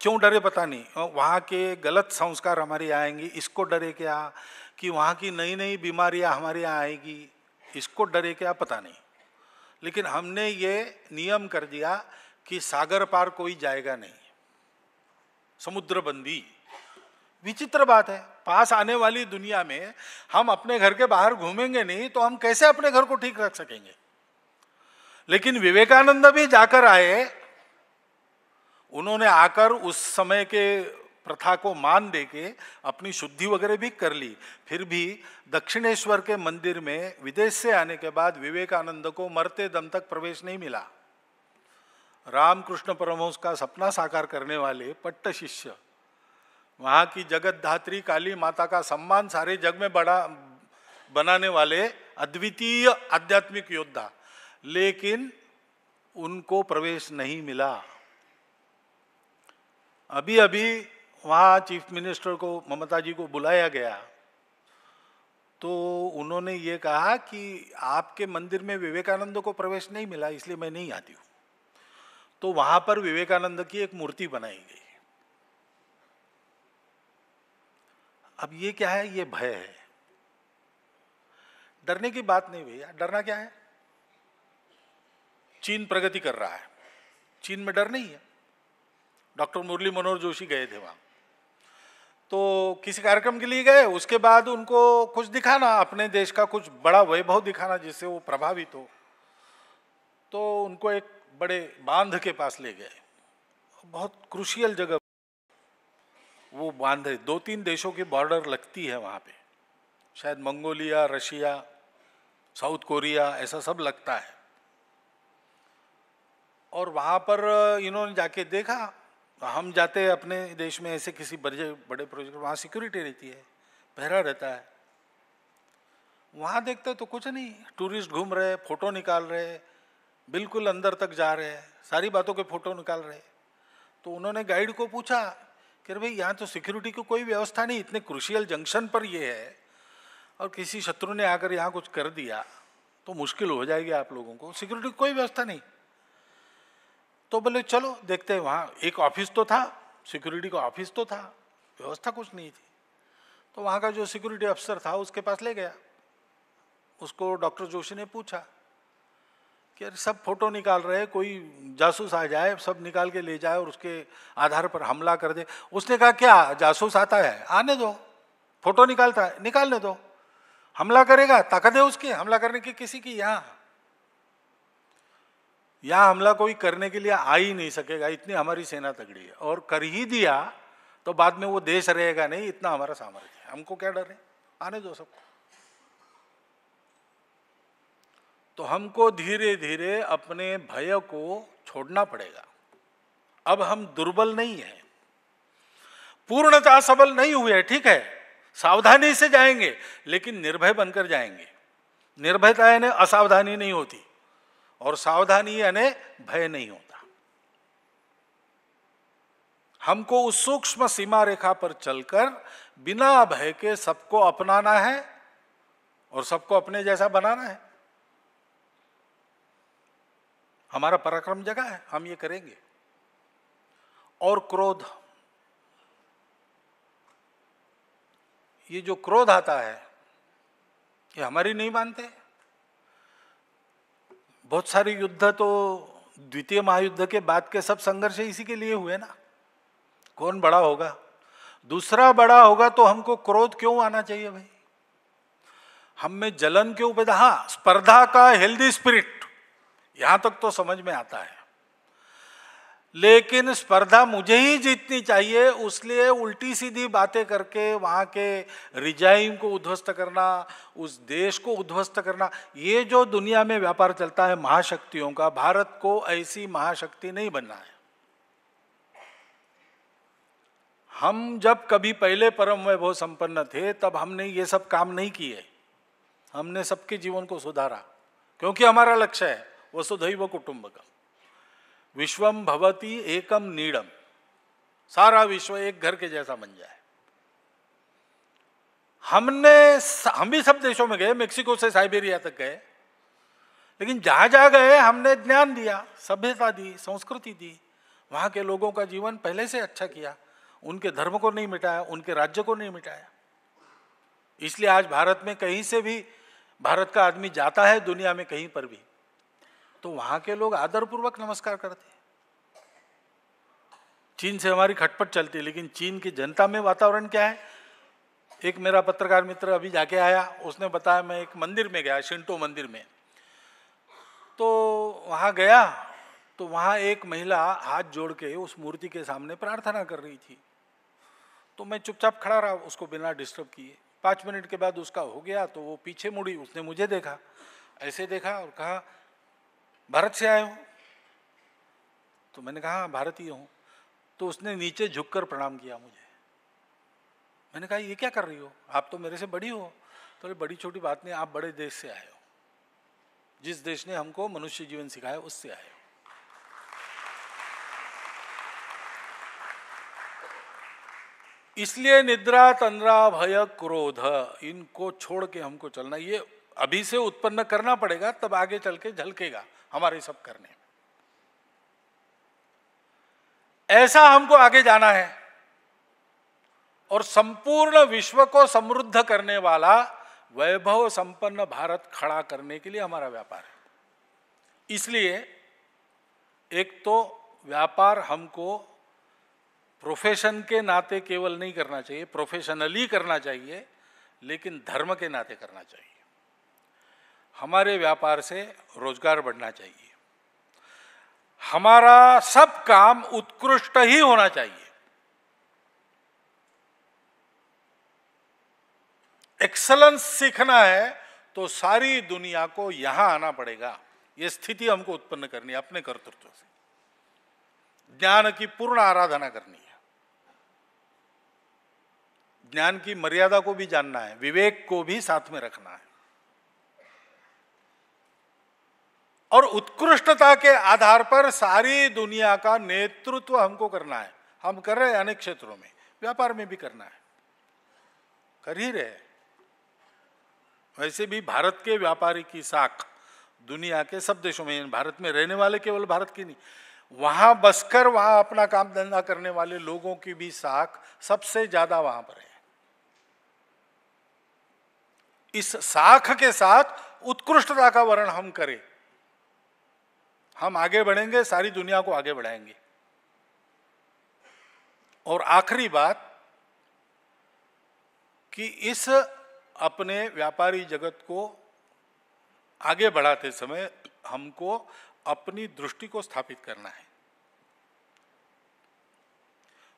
क्यों डरे पता नहीं, वहां के गलत संस्कार हमारे यहाँ आएंगे, इसको डरे क्या, कि वहां की नई नई बीमारियां हमारे यहाँ आएगी, इसको डरे क्या पता नहीं। लेकिन हमने ये नियम कर दिया कि सागर पार कोई जाएगा नहीं, समुद्र बंदी। विचित्र बात है, पास आने वाली दुनिया में हम अपने घर के बाहर घूमेंगे नहीं तो हम कैसे अपने घर को ठीक रख सकेंगे। लेकिन विवेकानंद भी जाकर आए, उन्होंने आकर उस समय के प्रथा को मान देके अपनी शुद्धि वगैरह भी कर ली। फिर भी दक्षिणेश्वर के मंदिर में विदेश से आने के बाद विवेकानंद को मरते दम तक प्रवेश नहीं मिला। रामकृष्ण परमहंस का सपना साकार करने वाले पट्ट शिष्य, वहाँ की जगत धात्री काली माता का सम्मान सारे जग में बड़ा बनाने वाले अद्वितीय आध्यात्मिक योद्धा, लेकिन उनको प्रवेश नहीं मिला। अभी अभी वहाँ चीफ मिनिस्टर को, ममता जी को बुलाया गया, तो उन्होंने ये कहा कि आपके मंदिर में विवेकानंद को प्रवेश नहीं मिला इसलिए मैं नहीं आती हूँ। तो वहाँ पर विवेकानंद की एक मूर्ति बनाई गई। अब ये क्या है, ये भय है। डरने की बात नहीं भैया, डरना क्या है। चीन प्रगति कर रहा है, चीन में डर नहीं है। डॉक्टर मुरली मनोहर जोशी गए थे वहां, तो किसी कार्यक्रम के लिए गए, उसके बाद उनको कुछ दिखाना, अपने देश का कुछ बड़ा वैभव दिखाना जिससे वो प्रभावित हो। तो उनको एक बड़े बांध के पास ले गए, बहुत क्रूशियल जगह वो बांध है, 2-3 देशों की बॉर्डर लगती है वहाँ पे, शायद मंगोलिया, रशिया, साउथ कोरिया, ऐसा सब लगता है। और वहाँ पर इन्होंने जाके देखा, हम जाते हैं अपने देश में ऐसे किसी बड़े प्रोजेक्ट, वहाँ सिक्योरिटी रहती है, पहरा रहता है। वहाँ देखते तो कुछ नहीं, टूरिस्ट घूम रहे, फोटो निकाल रहे, बिल्कुल अंदर तक जा रहे हैं, सारी बातों के फोटो निकाल रहे। तो उन्होंने गाइड को पूछा कि भाई यहाँ तो सिक्योरिटी की कोई व्यवस्था नहीं, इतने क्रूशियल जंक्शन पर ये है, और किसी शत्रु ने आकर यहाँ कुछ कर दिया तो मुश्किल हो जाएगी आप लोगों को, सिक्योरिटी की कोई व्यवस्था नहीं। तो बोले चलो देखते हैं। वहाँ एक ऑफिस तो था, सिक्योरिटी का ऑफिस तो था, व्यवस्था कुछ नहीं थी। तो वहाँ का जो सिक्योरिटी अफसर था उसके पास ले गया। उसको डॉक्टर जोशी ने पूछा कि अरे सब फोटो निकाल रहे हैं, कोई जासूस आ जाए सब निकाल के ले जाए और उसके आधार पर हमला कर दे। उसने कहा क्या जासूस आता है, आने दो, फोटो निकालता है निकालने दो, हमला करेगा ताकत है उसकी हमला करने की किसी की। यहाँ हमला कोई करने के लिए आ ही नहीं सकेगा, इतनी हमारी सेना तगड़ी है, और कर ही दिया तो बाद में वो देश रहेगा नहीं, इतना हमारा सामर्थ्य है, हमको क्या डर है, आने दो सबको। तो हमको धीरे धीरे अपने भय को छोड़ना पड़ेगा। अब हम दुर्बल नहीं है, पूर्णतः सबल नहीं हुए, ठीक है, सावधानी से जाएंगे लेकिन निर्भय बनकर जाएंगे। निर्भयता यानी असावधानी नहीं होती, और सावधानी यानी भय नहीं होता। हमको उस सूक्ष्म सीमा रेखा पर चलकर बिना भय के सबको अपनाना है और सबको अपने जैसा बनाना है। हमारा पराक्रम जगह है, हम ये करेंगे। और क्रोध, ये जो क्रोध आता है ये हमारी नहीं मानते। बहुत सारे युद्ध तो द्वितीय महायुद्ध के बाद के सब संघर्ष इसी के लिए हुए ना। कौन बड़ा होगा, दूसरा बड़ा होगा तो हमको क्रोध क्यों आना चाहिए भाई? हम में जलन क्यों पैदा? हाँ, स्पर्धा का हेल्दी स्पिरिट यहां तक तो समझ में आता है, लेकिन स्पर्धा मुझे ही जीतनी चाहिए, उसलिए उल्टी सीधी बातें करके वहां के रिजाइम को उद्ध्वस्त करना, उस देश को उद्ध्वस्त करना, ये जो दुनिया में व्यापार चलता है महाशक्तियों का, भारत को ऐसी महाशक्ति नहीं बनना है। हम जब कभी पहले परम वैभव संपन्न थे तब हमने ये सब काम नहीं किए, हमने सबके जीवन को सुधारा, क्योंकि हमारा लक्ष्य है वसुधैव कुटुंबकम, विश्वम भवति एकम नीडम, सारा विश्व एक घर के जैसा बन जाए। हम भी सब देशों में गए, मेक्सिको से साइबेरिया तक गए, लेकिन जहां जहां गए हमने ज्ञान दिया, सभ्यता दी, संस्कृति दी, वहां के लोगों का जीवन पहले से अच्छा किया, उनके धर्म को नहीं मिटाया, उनके राज्य को नहीं मिटाया। इसलिए आज भारत में कहीं से भी भारत का आदमी जाता है दुनिया में कहीं पर भी, तो वहां के लोग आदरपूर्वक नमस्कार करते हैं। चीन से हमारी खटपट चलती है, लेकिन चीन की जनता में वातावरण क्या है? एक मेरा पत्रकार मित्र अभी जाके आया, उसने बताया, मैं एक मंदिर में गया, शिंटो मंदिर में, तो वहां गया तो वहां एक महिला हाथ जोड़ के उस मूर्ति के सामने प्रार्थना कर रही थी। तो मैं चुपचाप खड़ा रहा उसको बिना डिस्टर्ब किए। 5 मिनट के बाद उसका हो गया तो वो पीछे मुड़ी, उसने मुझे देखा, ऐसे देखा और कहा भारत से आए हो? तो मैंने कहा भारतीय हूं। तो उसने नीचे झुककर प्रणाम किया मुझे। मैंने कहा ये क्या कर रही हो, आप तो मेरे से बड़ी हो। तो बड़ी छोटी बात नहीं, आप बड़े देश से आए हो, जिस देश ने हमको मनुष्य जीवन सिखाया उससे आए हो। इसलिए निद्रा, तंद्रा, भय, क्रोध, इनको छोड़ के हमको चलना, ये अभी से उत्पन्न करना पड़ेगा, तब आगे चल के झलकेगा हमारे सब करने में। ऐसा हमको आगे जाना है और संपूर्ण विश्व को समृद्ध करने वाला वैभव संपन्न भारत खड़ा करने के लिए हमारा व्यापार है। इसलिए एक तो व्यापार हमको प्रोफेशन के नाते केवल नहीं करना चाहिए, प्रोफेशनली करना चाहिए, लेकिन धर्म के नाते करना चाहिए। हमारे व्यापार से रोजगार बढ़ना चाहिए, हमारा सब काम उत्कृष्ट ही होना चाहिए। एक्सेलेंस सीखना है तो सारी दुनिया को यहां आना पड़ेगा। यह स्थिति हमको उत्पन्न करनी है अपने कर्तृत्व से। ज्ञान की पूर्ण आराधना करनी है, ज्ञान की मर्यादा को भी जानना है, विवेक को भी साथ में रखना है, और उत्कृष्टता के आधार पर सारी दुनिया का नेतृत्व हमको करना है। हम कर रहे हैं अनेक क्षेत्रों में, व्यापार में भी करना है, कर ही रहे। वैसे भी भारत के व्यापारी की साख दुनिया के सब देशों में, भारत में रहने वाले केवल भारत की नहीं, वहां बसकर वहां अपना काम धंधा करने वाले लोगों की भी साख सबसे ज्यादा वहां पर है। इस साख के साथ उत्कृष्टता का वर्ण हम करें, हम आगे बढ़ेंगे, सारी दुनिया को आगे बढ़ाएंगे। और आखिरी बात कि इस अपने व्यापारी जगत को आगे बढ़ाते समय हमको अपनी दृष्टि को स्थापित करना है।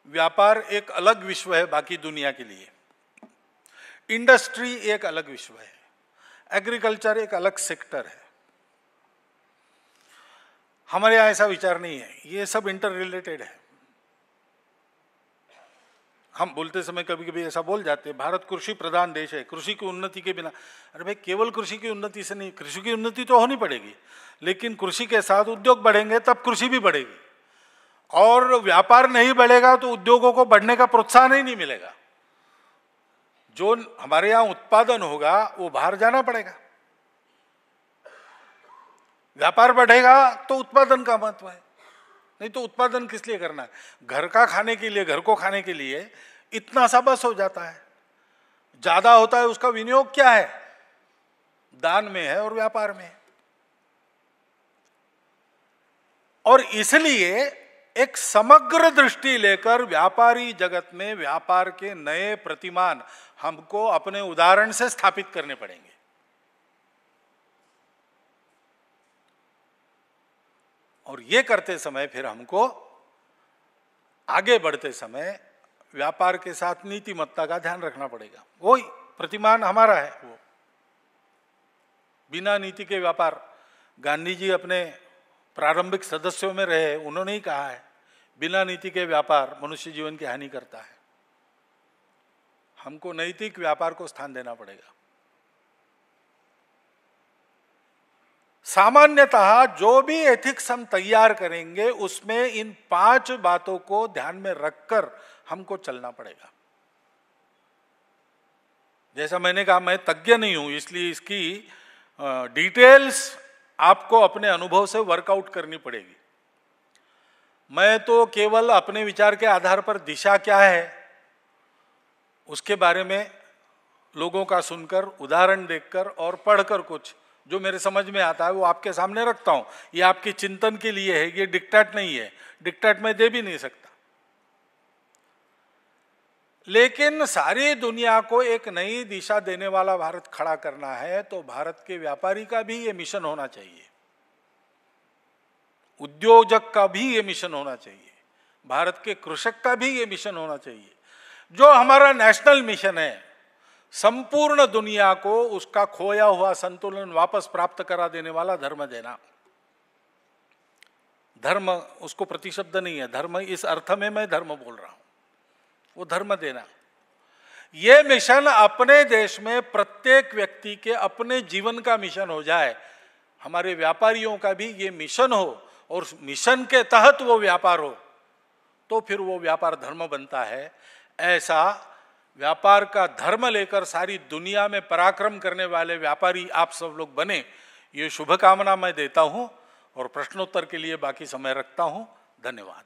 व्यापार एक अलग विश्व है बाकी दुनिया के लिए, इंडस्ट्री एक अलग विश्व है, एग्रीकल्चर एक अलग सेक्टर है। हमारे यहां ऐसा विचार नहीं है, ये सब इंटर रिलेटेड है। हम बोलते समय कभी कभी ऐसा बोल जाते हैं, भारत कृषि प्रधान देश है, कृषि की उन्नति के बिना। अरे भाई, केवल कृषि की उन्नति से नहीं, कृषि की उन्नति तो होनी पड़ेगी, लेकिन कृषि के साथ उद्योग बढ़ेंगे तब कृषि भी बढ़ेगी, और व्यापार नहीं बढ़ेगा तो उद्योगों को बढ़ने का प्रोत्साहन ही नहीं मिलेगा। जो हमारे यहाँ उत्पादन होगा वो बाहर जाना पड़ेगा। व्यापार बढ़ेगा तो उत्पादन का महत्व है, नहीं तो उत्पादन किस लिए करना है? घर का खाने के लिए, घर को खाने के लिए इतना सा बस हो जाता है, ज्यादा होता है उसका विनियोग क्या है? दान में है और व्यापार में है। और इसलिए एक समग्र दृष्टि लेकर व्यापारी जगत में व्यापार के नए प्रतिमान हमको अपने उदाहरण से स्थापित करने पड़ेंगे। और ये करते समय फिर हमको आगे बढ़ते समय व्यापार के साथ नीतिमत्ता का ध्यान रखना पड़ेगा। वही प्रतिमान हमारा है, वो बिना नीति के व्यापार। गांधी जी अपने प्रारंभिक सदस्यों में रहे, उन्होंने ही कहा है बिना नीति के व्यापार मनुष्य जीवन की हानि करता है। हमको नैतिक व्यापार को स्थान देना पड़ेगा। सामान्यतः जो भी एथिक्स हम तैयार करेंगे उसमें इन 5 बातों को ध्यान में रखकर हमको चलना पड़ेगा। जैसा मैंने कहा, मैं तज्ञ नहीं हूं, इसलिए इसकी डिटेल्स आपको अपने अनुभव से वर्कआउट करनी पड़ेगी। मैं तो केवल अपने विचार के आधार पर दिशा क्या है उसके बारे में लोगों का सुनकर, उदाहरण देखकर और पढ़कर कुछ जो मेरे समझ में आता है वो आपके सामने रखता हूं। ये आपके चिंतन के लिए है, ये डिक्टेट नहीं है, डिक्टेट मैं दे भी नहीं सकता। लेकिन सारी दुनिया को एक नई दिशा देने वाला भारत खड़ा करना है तो भारत के व्यापारी का भी ये मिशन होना चाहिए, उद्योजक का भी ये मिशन होना चाहिए, भारत के कृषक का भी ये मिशन होना चाहिए। जो हमारा नेशनल मिशन है, संपूर्ण दुनिया को उसका खोया हुआ संतुलन वापस प्राप्त करा देने वाला धर्म देना। धर्म उसको प्रतिशब्द नहीं है, धर्म इस अर्थ में मैं धर्म बोल रहा हूं, वो धर्म देना। ये मिशन अपने देश में प्रत्येक व्यक्ति के अपने जीवन का मिशन हो जाए, हमारे व्यापारियों का भी ये मिशन हो और मिशन के तहत वो व्यापार हो, तो फिर वो व्यापार धर्म बनता है। ऐसा व्यापार का धर्म लेकर सारी दुनिया में पराक्रम करने वाले व्यापारी आप सब लोग बने, ये शुभकामना मैं देता हूं और प्रश्नोत्तर के लिए बाकी समय रखता हूं। धन्यवाद।